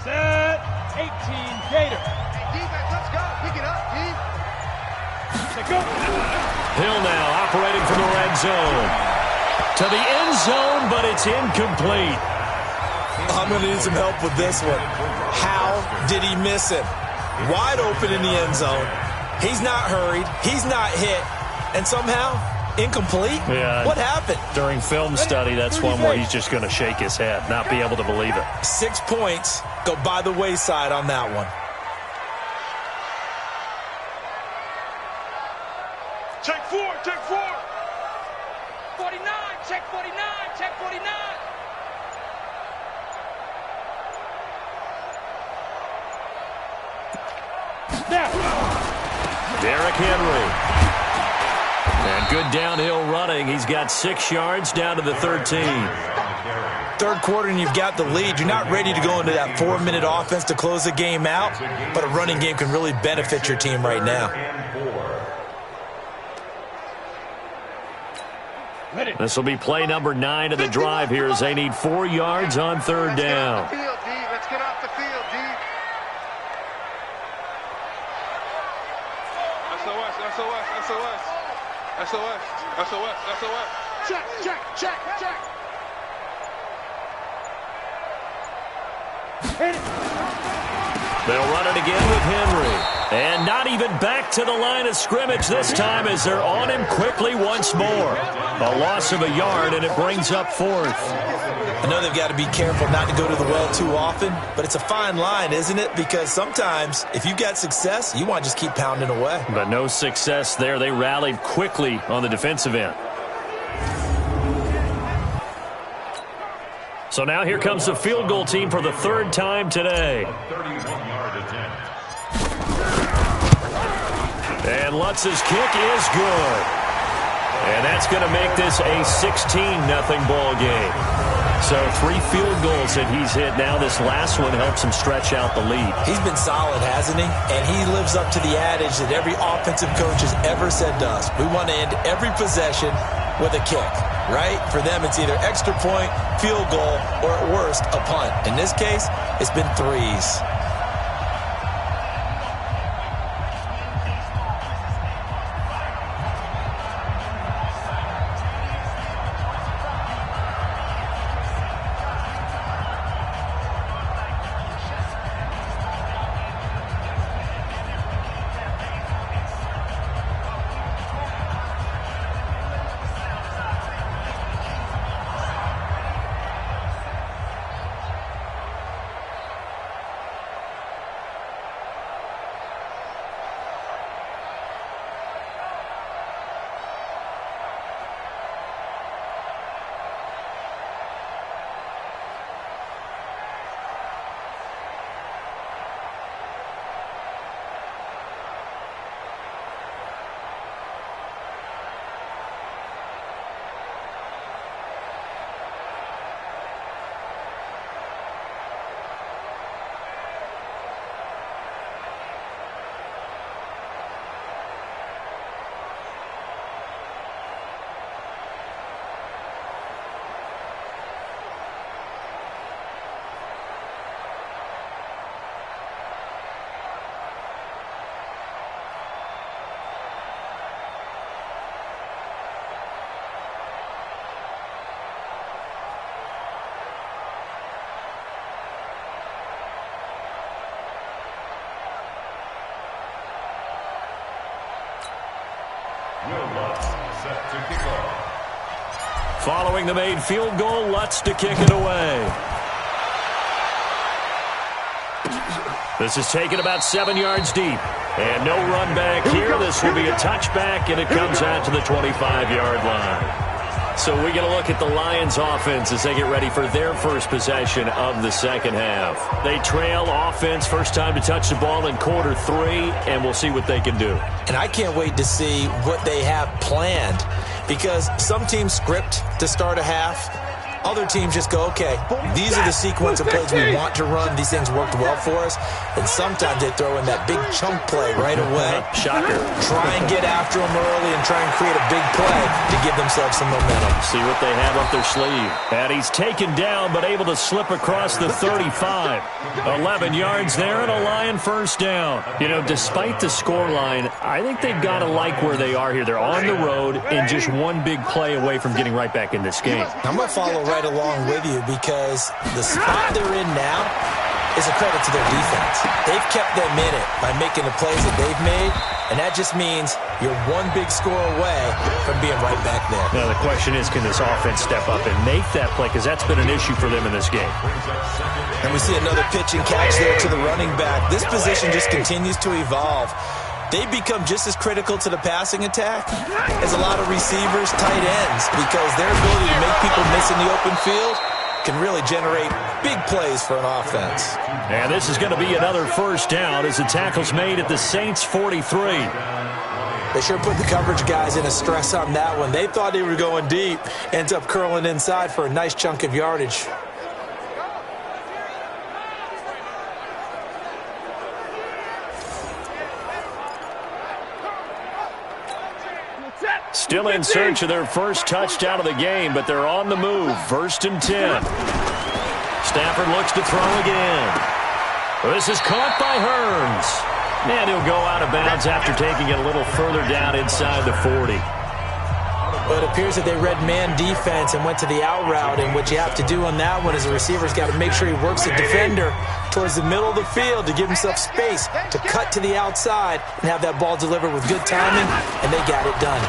Set. 18 Gator. Hey, defense, let's go. Pick it up, D. Let's go. Hill now operating from the red zone. To the end zone, but it's incomplete. I'm going to need some help with this one. How did he miss it? Wide open in the end zone. He's not hurried. He's not hit. And somehow, Incomplete? Yeah. What happened? During film study, that's one where he's just going to shake his head, not be able to believe it. 6 points go by the wayside on that one. Check 4, check 4. 49, check 49, check 49. Derrick Henry. And good downhill running. He's got 6 yards down to the 13. Third quarter and you've got the lead. You're not ready to go into that 4-minute offense to close the game out, but a running game can really benefit your team right now. This will be play number 9 of the drive here as they need 4 yards on third down. Let's get off the field, D. SOS, SOS, SOS. SOS, SOS, SOS. Check, check, check, check. They'll run it again with Henry. And not even back to the line of scrimmage this time as they're on him quickly once more. A loss of a yard, and it brings up 4th. I know they've got to be careful not to go to the well too often, but it's a fine line, isn't it? Because sometimes if you've got success, you want to just keep pounding away. But no success there. They rallied quickly on the defensive end. So now here comes the field goal team for the 3rd time today. A 31-yard attempt. And Lutz's kick is good. And that's going to make this a 16-0 ball game. So 3 field goals that he's hit now. This last one helps him stretch out the lead. He's been solid, hasn't he? And he lives up to the adage that every offensive coach has ever said to us. We want to end every possession with a kick, right? For them, it's either extra point, field goal, or at worst, a punt. In this case, it's been 3s. Set to kick off. Following the made field goal, Lutz to kick it away. This is taken about 7 yards deep. And no run back here. This will be a touchback, and it comes out to the 25-yard line. So we get a look at the Lions offense as they get ready for their first possession of the second half. They trail offense, first time to touch the ball in quarter 3, and we'll see what they can do. And I can't wait to see what they have planned, because some teams script to start a half. Other teams just go, okay, these are the sequence of plays we want to run. These things worked well for us. And sometimes they throw in that big chunk play right away. Shocker. Try and get after them early and try and create a big play to give themselves some momentum. See what they have up their sleeve. And he's taken down, but able to slip across the 35. 11 yards there and a Lion first down. You know, despite the scoreline, I think they've got to like where they are here. They're on the road and just one big play away from getting right back in this game. I'm going to follow right along with you, because the spot they're in now is a credit to their defense. They've kept them in it by making the plays that they've made, and that just means you're one big score away from being right back there. Now the question is, can this offense step up and make that play? Because that's been an issue for them in this game. And we see another pitch and catch there to the running back. This position just continues to evolve. They become just as critical to the passing attack as a lot of receivers, tight ends, because their ability to make people miss in the open field can really generate big plays for an offense. And this is going to be another first down as the tackle's made at the Saints' 43. They sure put the coverage guys in a stress on that one. They thought they were going deep, ends up curling inside for a nice chunk of yardage. Still in search of their first touchdown of the game, but they're on the move. 1st and 10. Stafford looks to throw again. This is caught by Hearns. And he'll go out of bounds after taking it a little further down inside the 40. Well, it appears that they read man defense and went to the out route, and what you have to do on that one is the receiver's got to make sure he works the defender towards the middle of the field to give himself space to cut to the outside and have that ball delivered with good timing, and they got it done.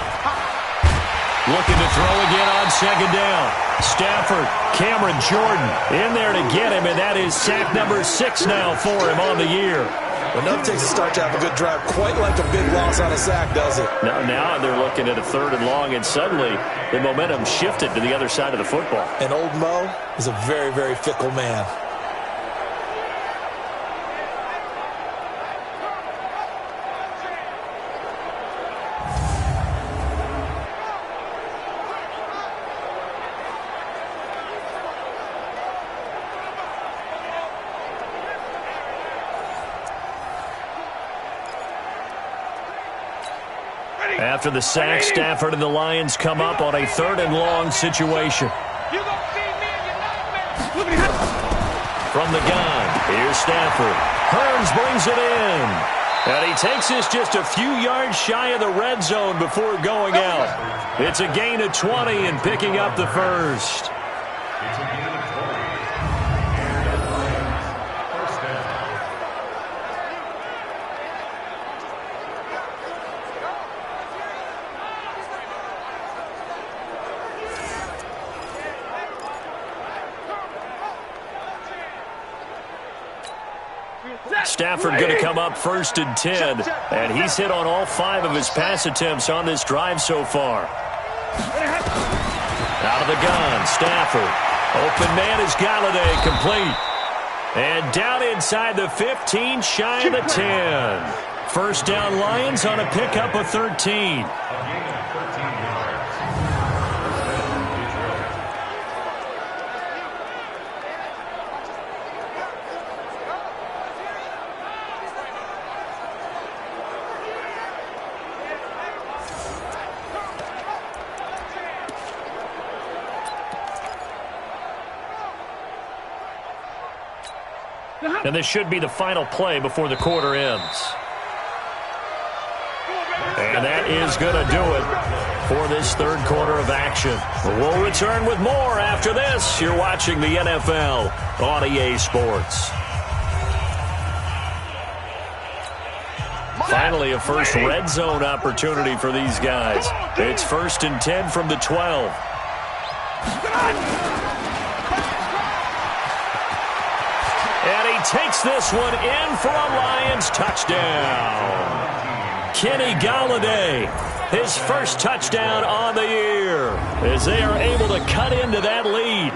Looking to throw again on 2nd down. Stafford, Cameron Jordan in there to get him, and that is sack number 6 now for him on the year. Well, nothing takes a start to have a good drive quite like a big loss on a sack, does it? Now they're looking at a 3rd and long, and suddenly the momentum shifted to the other side of the football. And old Mo is a very, very fickle man. After the sack, Stafford and the Lions come up on a 3rd and long situation. From the gun, here's Stafford. Hearns brings it in. And he takes this just a few yards shy of the red zone before going out. It's a gain of 20 and picking up the first. Stafford going to come up 1st and 10, and he's hit on all 5 of his pass attempts on this drive so far. Out of the gun, Stafford. Open man is Galladay, complete. And down inside the 15, shy of the 10. First down Lions on a pickup of 13. And this should be the final play before the quarter ends. And that is going to do it for this 3rd quarter of action. We'll return with more after this. You're watching the NFL on EA Sports. Finally, a first red zone opportunity for these guys. It's 1st and 10 from the 12. And he takes this one in for a Lions touchdown. Kenny Galladay, his first touchdown on the year, as they are able to cut into that lead.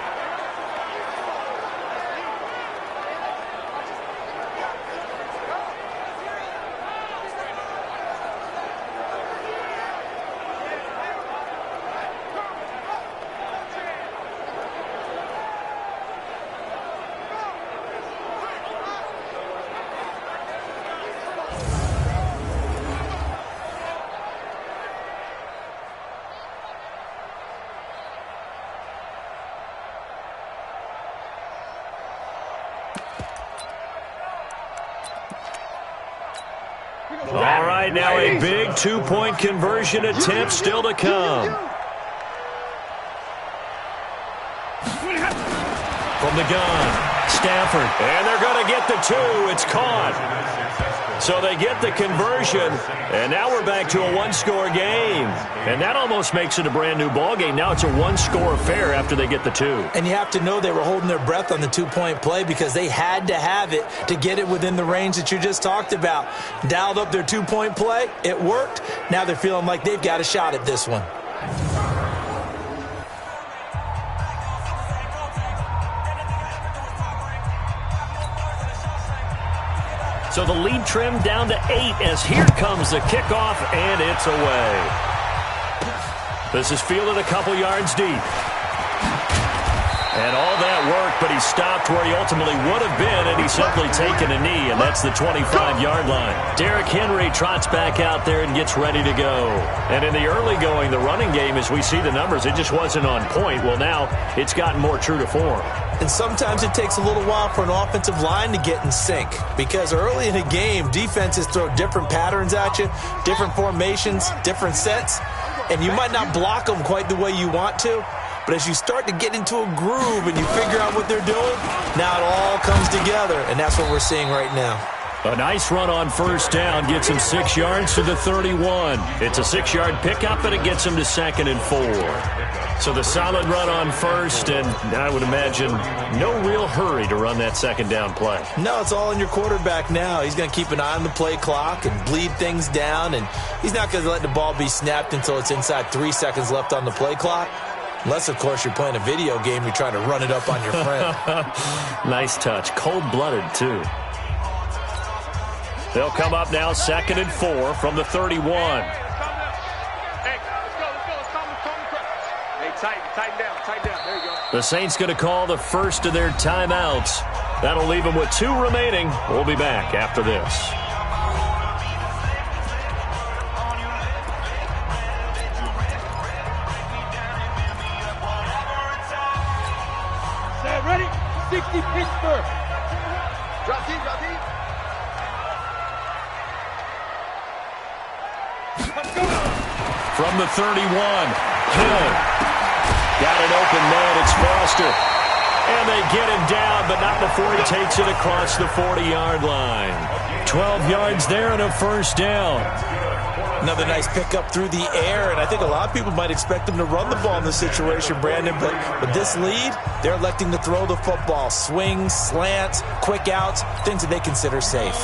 All right, now a big 2-point conversion attempt still to come. From the gun, Stafford. And they're going to get the 2. It's caught. So they get the conversion, and now we're back to a one-score game. And that almost makes it a brand-new ball game. Now it's a one-score affair after they get the 2. And you have to know they were holding their breath on the two-point play because they had to have it to get it within the range that you just talked about. Dialed up their two-point play. It worked. Now they're feeling like they've got a shot at this one. So the lead trimmed down to 8 as here comes the kickoff, and it's away. This is fielded a couple yards deep. And all that work, but he stopped where he ultimately would have been, and he's simply taken a knee, and that's the 25-yard line. Derrick Henry trots back out there and gets ready to go. And in the early going, the running game, as we see the numbers, it just wasn't on point. Well, now it's gotten more true to form. And sometimes it takes a little while for an offensive line to get in sync because early in a game, defenses throw different patterns at you, different formations, different sets, and you might not block them quite the way you want to. But as you start to get into a groove and you figure out what they're doing, now it all comes together, and that's what we're seeing right now. A nice run on first down gets him 6 yards to the 31. It's a 6-yard pickup, and it gets him to 2nd and 4. So the solid run on first, and I would imagine no real hurry to run that second down play. No, it's all in your quarterback now. He's going to keep an eye on the play clock and bleed things down, and he's not going to let the ball be snapped until it's inside 3 seconds left on the play clock. Unless, of course, you're playing a video game, you're trying to run it up on your friend. Nice touch. Cold-blooded, too. They'll come up now 2nd and 4 from the 31. Hey, let's go. Hey, tighten down. There you go. The Saints going to call the first of their timeouts. That'll leave them with 2 remaining. We'll be back after this. Ready? 60 Pittsburgh. Drop deep. From the 31, Hill. Got an open man. It's Foster. And they get him down, but not before he takes it across the 40-yard line. 12 yards there and a first down. Another nice pickup through the air, and I think a lot of people might expect them to run the ball in this situation, Brandon, but with this lead, they're electing to throw the football. Swings, slants, quick outs, things that they consider safe.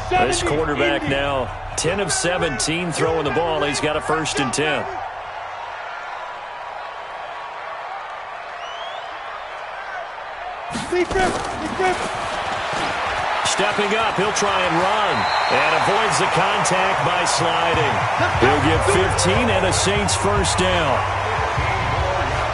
This quarterback now 10 of 17 throwing the ball. He's got a 1st and 10. Stepping up, he'll try and run. And avoids the contact by sliding. He'll get 15 and a Saints first down.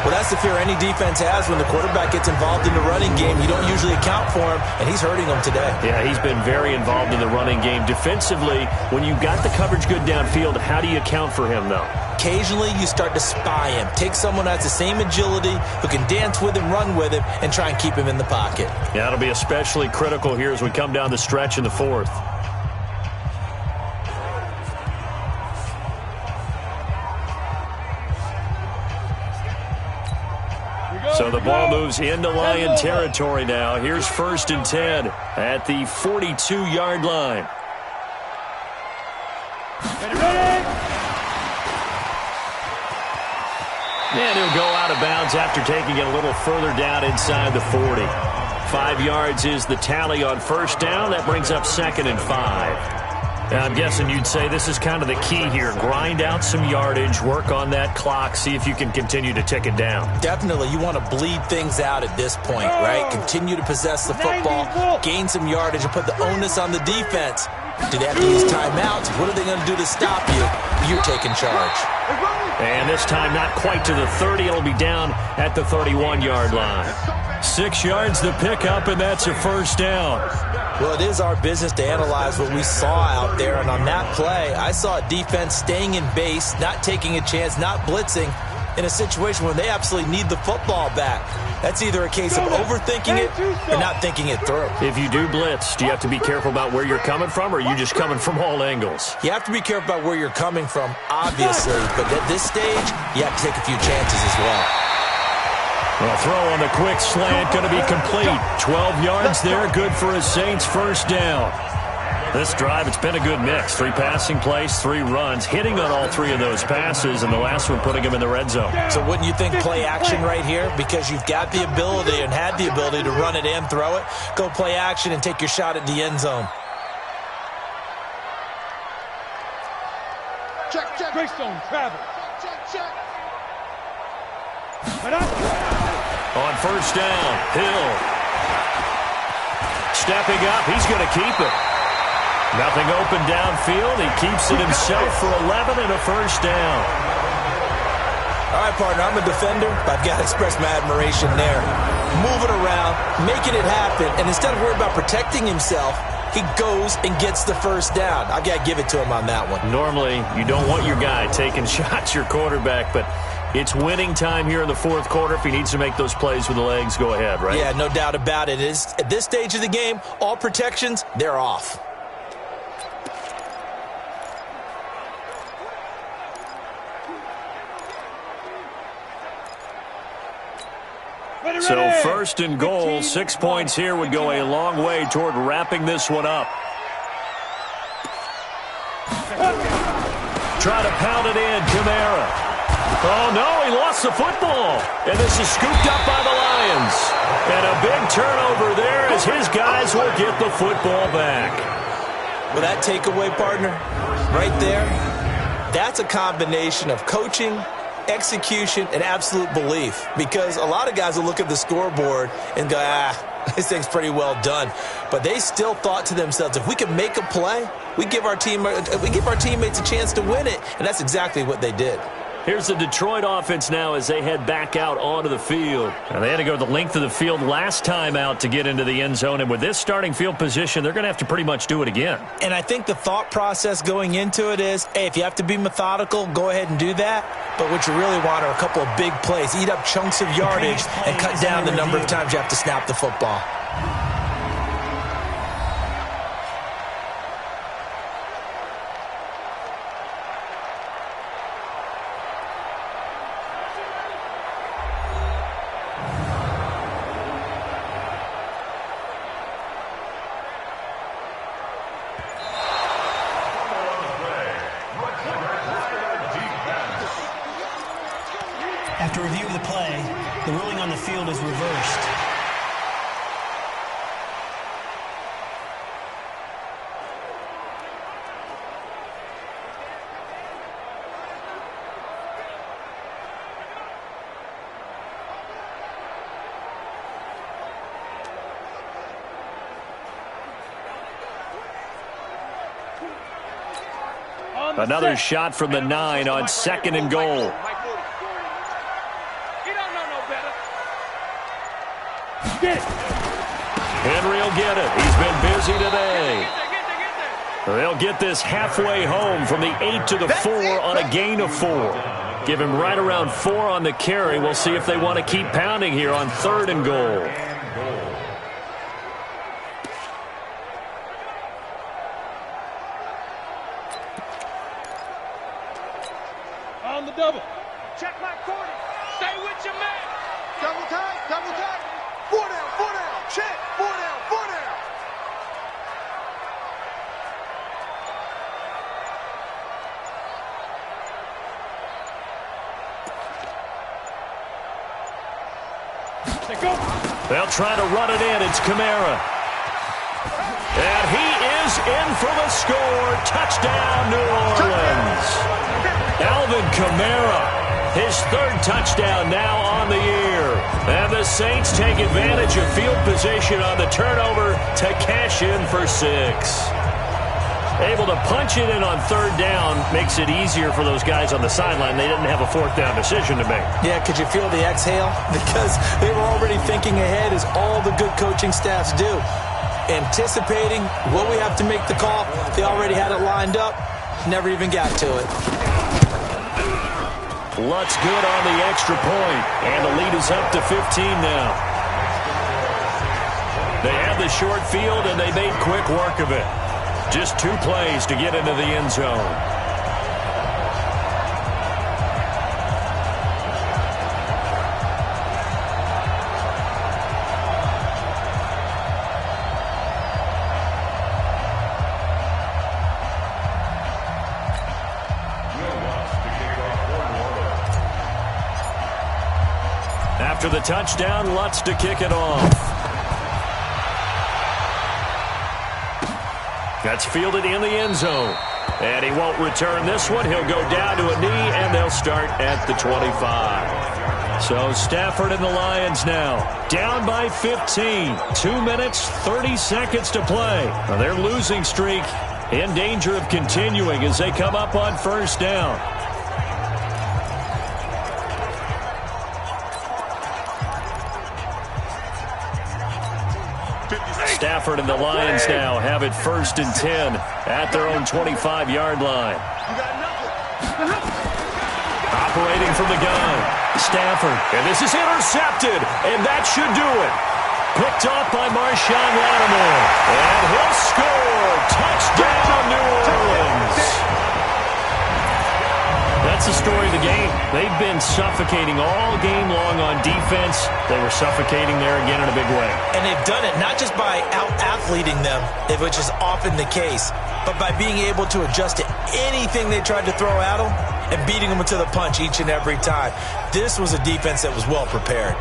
Well, that's the fear any defense has when the quarterback gets involved in the running game. You don't usually account for him, and he's hurting them today. Yeah, he's been very involved in the running game. Defensively, when you've got the coverage good downfield, how do you account for him, though? Occasionally, you start to spy him. Take someone who has the same agility, who can dance with him, run with him, and try and keep him in the pocket. Yeah, it'll be especially critical here as we come down the stretch in the 4th. So the ball moves into Lion territory now. Here's 1st and 10 at the 42-yard line. And he'll go out of bounds after taking it a little further down inside the 40. 5 yards is the tally on first down. That brings up 2nd and 5. I'm guessing you'd say this is kind of the key here. Grind out some yardage, work on that clock, see if you can continue to tick it down. Definitely. You want to bleed things out at this point, right? Continue to possess the football, gain some yardage, and put the onus on the defense. Do they have to use timeouts? What are they going to do to stop you? You're taking charge. And this time not quite to the 30. It'll be down at the 31-yard line. 6 yards the pickup, and that's a first down. Well, it is our business to analyze what we saw out there, and on that play, I saw a defense staying in base, not taking a chance, not blitzing, in a situation where they absolutely need the football back. That's either a case of overthinking it or not thinking it through. If you do blitz, do you have to be careful about where you're coming from, or are you just coming from all angles? You have to be careful about where you're coming from, obviously, but at this stage, you have to take a few chances as well. Well, throw on the quick slant, going to be complete. 12 yards there, good for a Saints first down. This drive, it's been a good mix. 3 passing plays, 3 runs, hitting on all 3 of those passes, and the last one putting him in the red zone. So wouldn't you think play action right here? Because you've got the ability and had the ability to run it in, throw it, go play action, and take your shot at the end zone. Check, check. Greystone, travel. Check, check. On first down, Hill. Stepping up, he's going to keep it. Nothing open downfield. He keeps it himself for 11 and a first down. All right, partner, I'm a defender, but I've got to express my admiration there. Moving around, making it happen, and instead of worrying about protecting himself, he goes and gets the first down. I've got to give it to him on that one. Normally, you don't want your guy taking shots, your quarterback, but it's winning time here in the fourth quarter. If he needs to make those plays with the legs, go ahead, right? Yeah, no doubt about it. At this stage of the game, all protections, they're off. So first and goal, 6 points here would go a long way toward wrapping this one up. Try to pound it in, Kamara. Oh, no, he lost the football. And this is scooped up by the Lions. And a big turnover there as his guys will get the football back. Well, that takeaway, partner, right there, that's a combination of coaching, execution, and absolute belief, because a lot of guys will look at the scoreboard and go, this thing's pretty well done, but they still thought to themselves, if we can make a play, we give our teammates a chance to win it, and that's exactly what they did. Here's the Detroit offense now as they head back out onto the field. And they had to go the length of the field last time out to get into the end zone. And with this starting field position, they're going to have to pretty much do it again. And I think the thought process going into it is, hey, if you have to be methodical, go ahead and do that. But what you really want are a couple of big plays. Eat up chunks of yardage and cut down the number of times you have to snap the football. After review of the play, the ruling on the field is reversed. Another shot from the 9 on second and goal. Henry will get it. He's been busy today. They'll get this halfway home from the 8 to the 4 on a gain of 4. Give him right around 4 on the carry. We'll see if they want to keep pounding here on third and goal. On the double. Check my corner. Stay with your man. Double time, double time. 4 down, check, 4 down, 4 down. They go. They'll try to run it in. It's Kamara. And he is in for the score. Touchdown, New Orleans. Alvin Kamara. His third touchdown now on the year. And the Saints take advantage of field position on the turnover to cash in for 6. Able to punch it in on third down makes it easier for those guys on the sideline. They didn't have a fourth down decision to make. Yeah, could you feel the exhale? Because they were already thinking ahead, as all the good coaching staffs do. Anticipating what we have to make the call. They already had it lined up. Never even got to it. Lutz good on the extra point, and the lead is up to 15 now. They had the short field, and they made quick work of it. Just 2 plays to get into the end zone. After the touchdown, Lutz to kick it off. That's fielded in the end zone. And he won't return this one. He'll go down to a knee, and they'll start at the 25. So Stafford and the Lions now down by 15. 2 minutes, 30 seconds to play. Now their losing streak in danger of continuing as they come up on first down. Stafford and the Lions now have it 1st and 10 at their own 25-yard line. Operating from the gun, Stafford, and this is intercepted, and that should do it. Picked off by Marshawn Lattimore, and he'll score. Touchdown, New Orleans. That's the story of the game. They've been suffocating all game long on defense. They were suffocating there again in a big way. And they've done it not just by out-athleting them, which is often the case, but by being able to adjust to anything they tried to throw at them and beating them to the punch each and every time. This was a defense that was well prepared.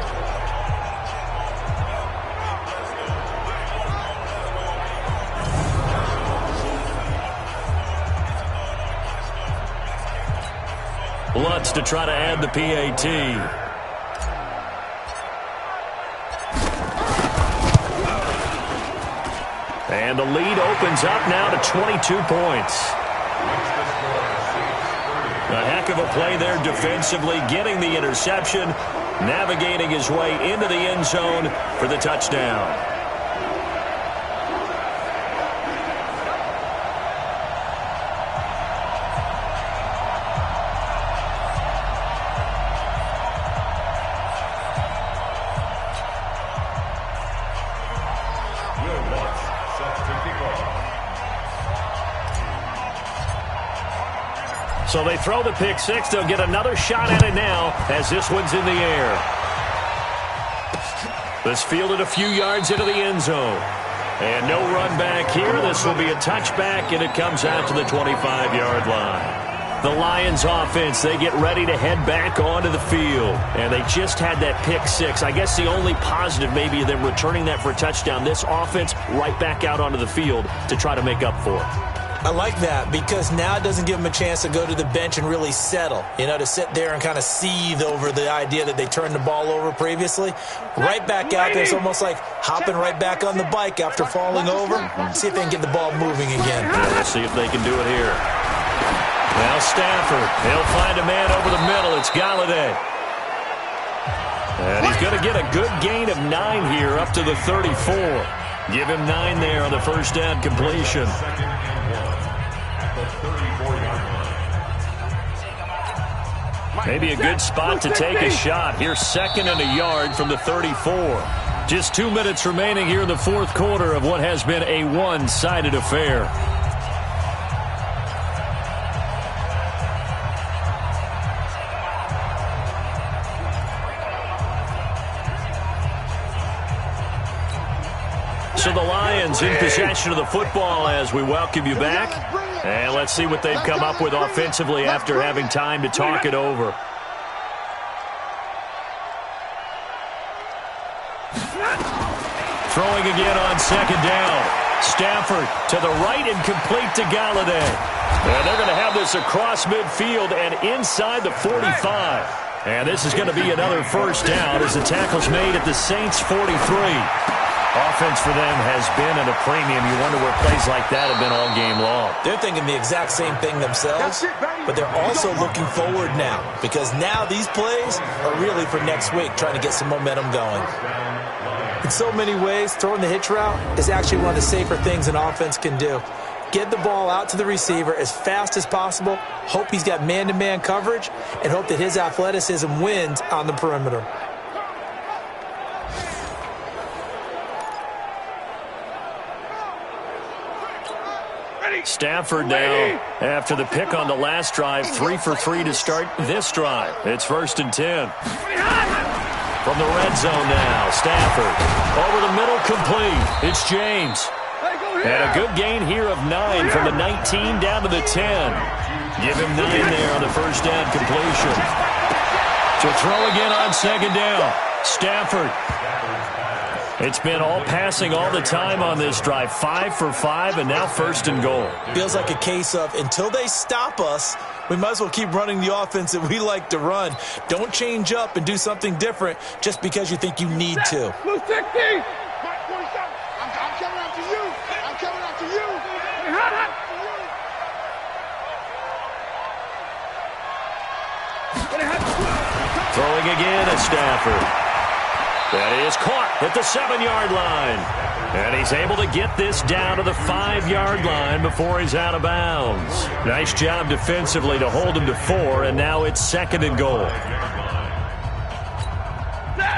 Lutz to try to add the PAT. And the lead opens up now to 22 points. A heck of a play there defensively, getting the interception, navigating his way into the end zone for the touchdown. So they throw the pick six. They'll get another shot at it now as this one's in the air. This fielded a few yards into the end zone. And no run back here. This will be a touchback, and it comes out to the 25-yard line. The Lions offense, they get ready to head back onto the field. And they just had that pick six. I guess the only positive maybe of them returning that for a touchdown. This offense right back out onto the field to try to make up for it. I like that because now it doesn't give them a chance to go to the bench and really settle, to sit there and kind of seethe over the idea that they turned the ball over previously. Right back out there, it's almost like hopping right back on the bike after falling over. See if they can get the ball moving again. Yeah, we'll see if they can do it here. Now Stafford, he'll find a man over the middle. It's Galladay. And he's going to get a good gain of 9 here up to the 34. Give him 9 there on the first down completion. Maybe a good spot to take a shot. Here's 2nd and a yard from the 34. Just 2 minutes remaining here in the fourth quarter of what has been a one-sided affair. So the Lions in possession of the football as we welcome you back. And let's see what they've come up with offensively after having time to talk it over. Throwing again on 2nd down. Stafford to the right and complete to Galladay. And they're going to have this across midfield and inside the 45. And this is going to be another first down as the tackle's made at the Saints' 43. Offense for them has been at a premium. You wonder where plays like that have been all game long. They're thinking the exact same thing themselves, but they're also looking forward now because now these plays are really for next week, trying to get some momentum going. In so many ways, throwing the hitch route is actually one of the safer things an offense can do. Get the ball out to the receiver as fast as possible, hope he's got man-to-man coverage, and hope that his athleticism wins on the perimeter. Stafford now, after the pick on the last drive, 3 for 3 to start this drive. It's 1st and 10. From the red zone now, Stafford. Over the middle, complete. It's James. And a good gain here of 9 from the 19 down to the 10. Give him 9 there on the first down completion. To throw again on 2nd down. Stafford. It's been all passing all the time on this drive. 5 for 5, and now 1st and goal. Feels like a case of until they stop us, we might as well keep running the offense that we like to run. Don't change up and do something different just because you think you need to. Blue 60. I'm coming after you. I'm coming after you. Throwing again at Stafford. That is caught at the 7-yard line. And he's able to get this down to the 5-yard line before he's out of bounds. Nice job defensively to hold him to 4, and now it's 2nd and goal.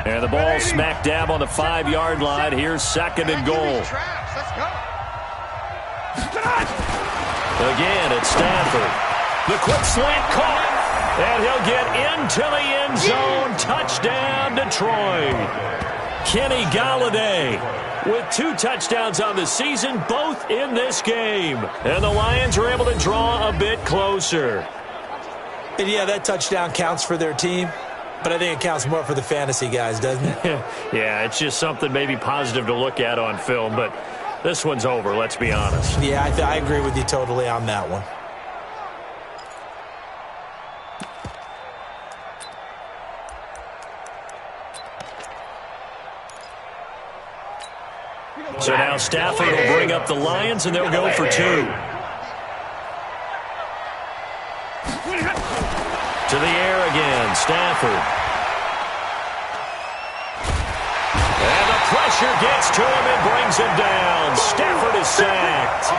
And the ball smack dab on the 5-yard line. Here's 2nd and goal. Again, it's Stafford. The quick slant caught. And he'll get into the end zone. Touchdown, Detroit. Kenny Galladay with 2 touchdowns on the season, both in this game. And the Lions are able to draw a bit closer. And yeah, that touchdown counts for their team, but I think it counts more for the fantasy guys, doesn't it? Yeah, it's just something maybe positive to look at on film, but this one's over, let's be honest. Yeah, I agree with you totally on that one. So now Stafford will bring up the Lions, and they'll go for 2. To the air again, Stafford. And the pressure gets to him and brings him down. Stafford is sacked.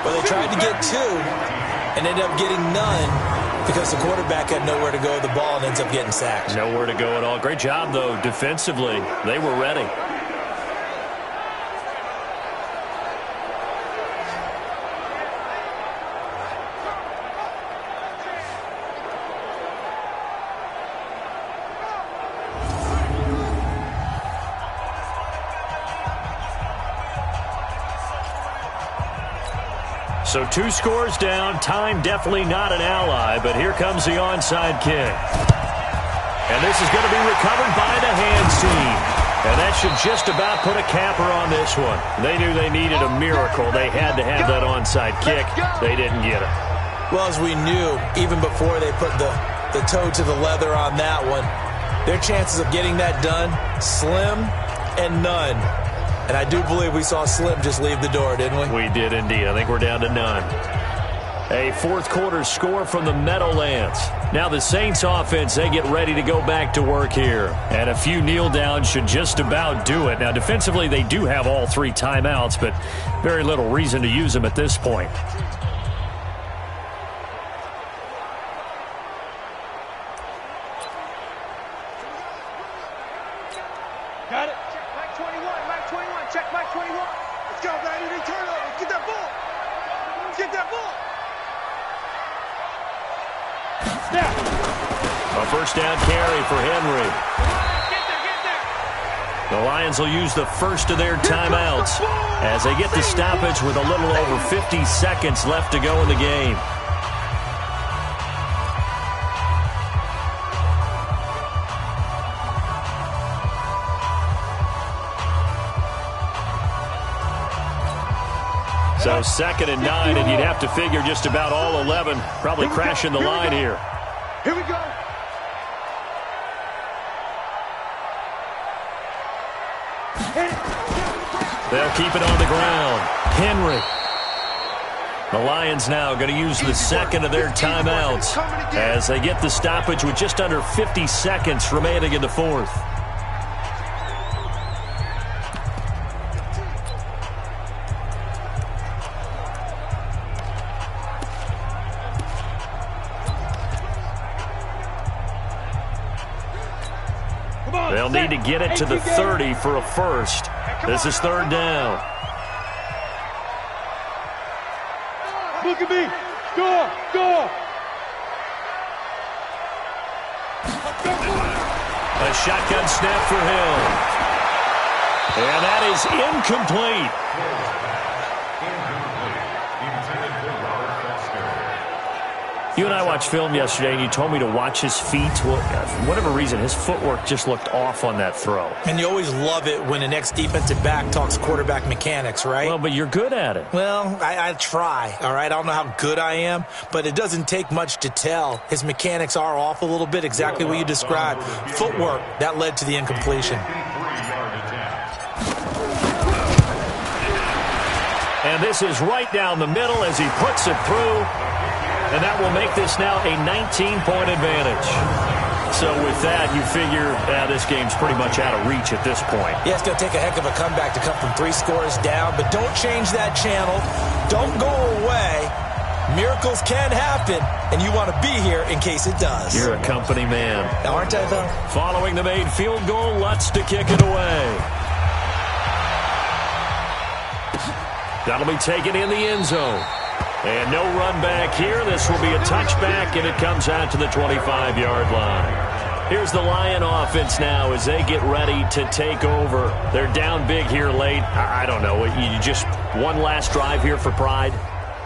Well, they tried to get 2 and ended up getting none because the quarterback had nowhere to go with the ball and ends up getting sacked. Nowhere to go at all. Great job, though, defensively. They were ready. So 2 scores down. Time definitely not an ally, but here comes the onside kick. And this is going to be recovered by the hands team. And that should just about put a capper on this one. They knew they needed a miracle. They had to have that onside kick. They didn't get it. Well, as we knew, even before they put the toe to the leather on that one, their chances of getting that done, slim and none. And I do believe we saw Slim just leave the door, didn't we? We did indeed. I think we're down to none. A 4th quarter score from the Meadowlands. Now the Saints offense, they get ready to go back to work here. And a few kneel downs should just about do it. Now defensively, they do have all 3 timeouts, but very little reason to use them at this point. Got it. Check Mike 21. Mike 21. Check Mike 21. Let's go, baby. They turn over. Get that ball. Get that ball. Snap. A 1st down carry for Henry. Get there. The Lions will use the first of their timeouts as they get the stoppage with a little over 50 seconds left to go in the game. So 2nd and 9, and you'd have to figure just about all 11 probably crashing the line here. Here we go. They'll keep it on the ground. Henry. The Lions now going to use the 2nd of their timeouts as they get the stoppage with just under 50 seconds remaining in the 4th. They'll need to get it to the 30 for a first. This is 3rd down. Look at me. Score. A shotgun snap for Hill. And that is incomplete. You and I watched film yesterday, and you told me to watch his feet. Well, for whatever reason, his footwork just looked off on that throw. And you always love it when the next defensive back talks quarterback mechanics, right? Well, but you're good at it. Well, I try, all right? I don't know how good I am, but it doesn't take much to tell. His mechanics are off a little bit, exactly what you described. Footwork, that led to the incompletion. And this is right down the middle as he puts it through. And that will make this now a 19-point advantage. So with that, you figure this game's pretty much out of reach at this point. Yeah, it's going to take a heck of a comeback to come from 3 scores down. But don't change that channel. Don't go away. Miracles can happen, and you want to be here in case it does. You're a company man. Aren't I, though? Following the made field goal, Lutz to kick it away. That'll be taken in the end zone. And no run back here. This will be a touchback, and it comes out to the 25-yard line. Here's the Lion offense now as they get ready to take over. They're down big here late. I don't know. You just one last drive here for pride?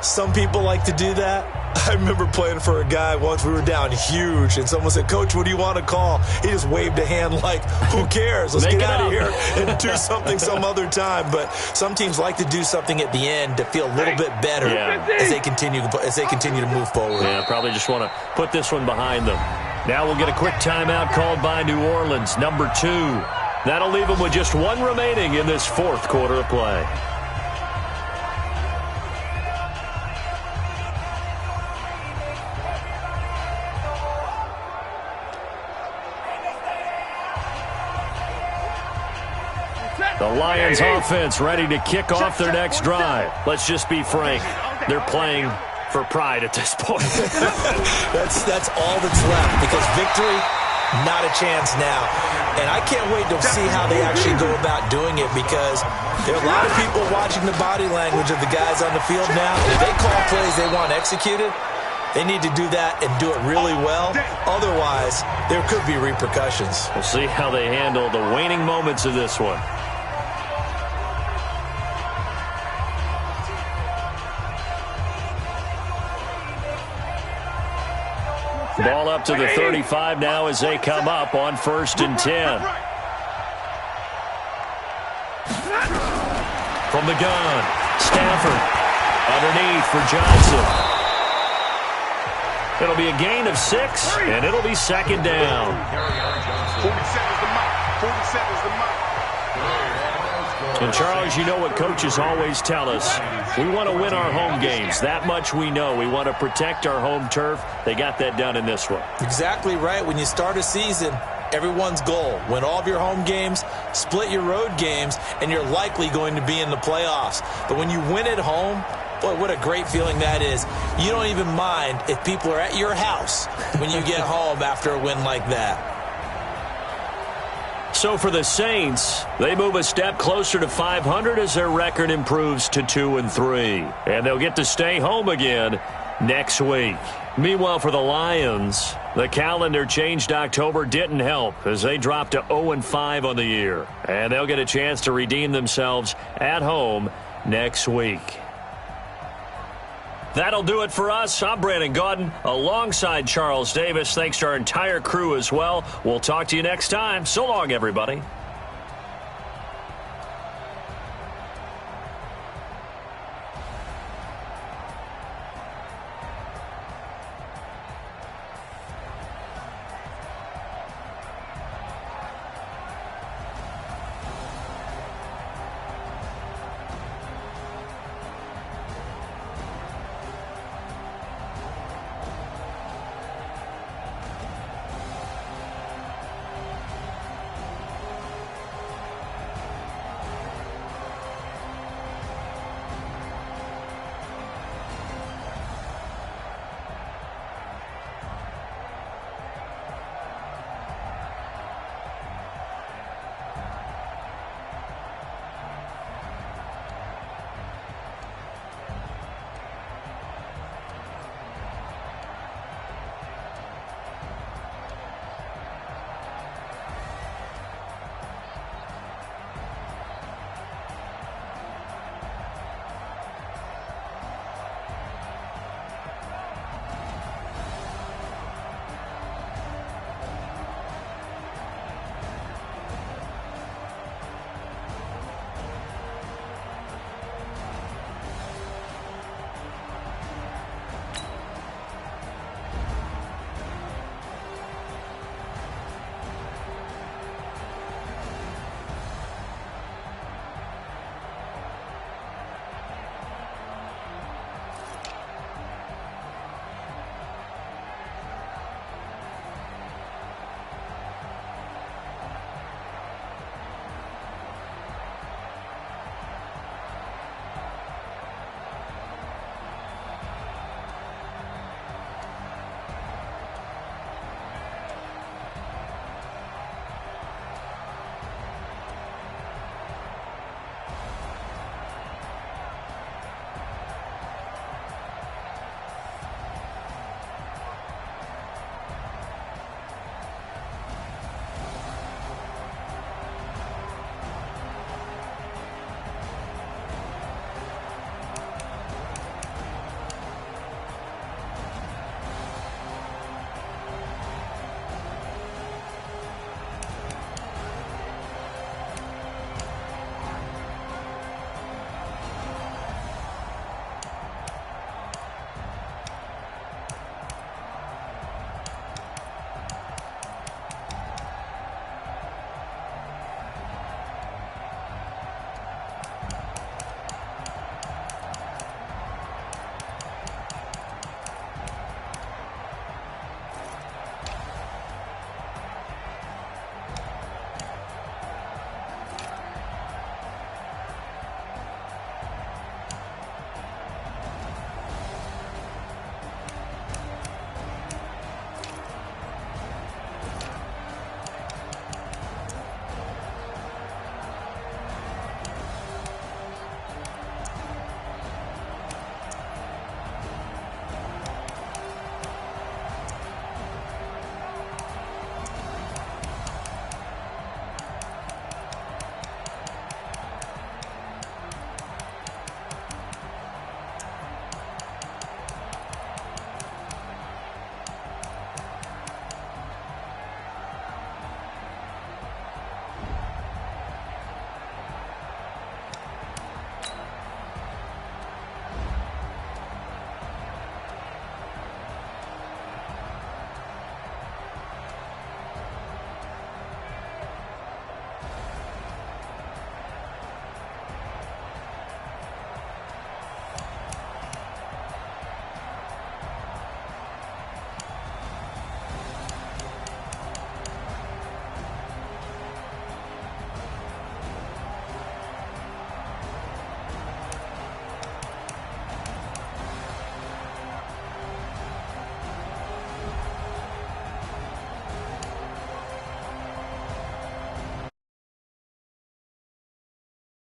Some people like to do that. I remember playing for a guy once. We were down huge, and someone said, "Coach, what do you want to call?" He just waved a hand like, who cares? Let's get out of here and do something some other time. But some teams like to do something at the end to feel a little bit better as they continue to move forward. Yeah, probably just want to put this one behind them. Now we'll get a quick timeout called by New Orleans, number 2. That'll leave them with just 1 remaining in this 4th quarter of play. The Lions offense ready to kick off their next drive. Let's just be frank. They're playing for pride at this point. That's all that's left, because victory, not a chance now. And I can't wait to see how they actually go about doing it, because there are a lot of people watching the body language of the guys on the field now. If they call plays they want executed, they need to do that and do it really well. Otherwise, there could be repercussions. We'll see how they handle the waning moments of this one. Ball up to the 35 now as they come up on 1st and 10. From the gun, Stafford underneath for Johnson. It'll be a gain of 6, and it'll be 2nd down. 47's the mark. 47's the mark. And, Charles, you know what coaches always tell us. We want to win our home games. That much we know. We want to protect our home turf. They got that done in this one. Exactly right. When you start a season, everyone's goal: win all of your home games, split your road games, and you're likely going to be in the playoffs. But when you win at home, boy, what a great feeling that is. You don't even mind if people are at your house when you get home after a win like that. So for the Saints, they move a step closer to 500 as their record improves to 2-3. And they'll get to stay home again next week. Meanwhile, for the Lions, the calendar changed October didn't help as they dropped to 0-5 on the year. And they'll get a chance to redeem themselves at home next week. That'll do it for us. I'm Brandon Gaudin alongside Charles Davis. Thanks to our entire crew as well. We'll talk to you next time. So long, everybody.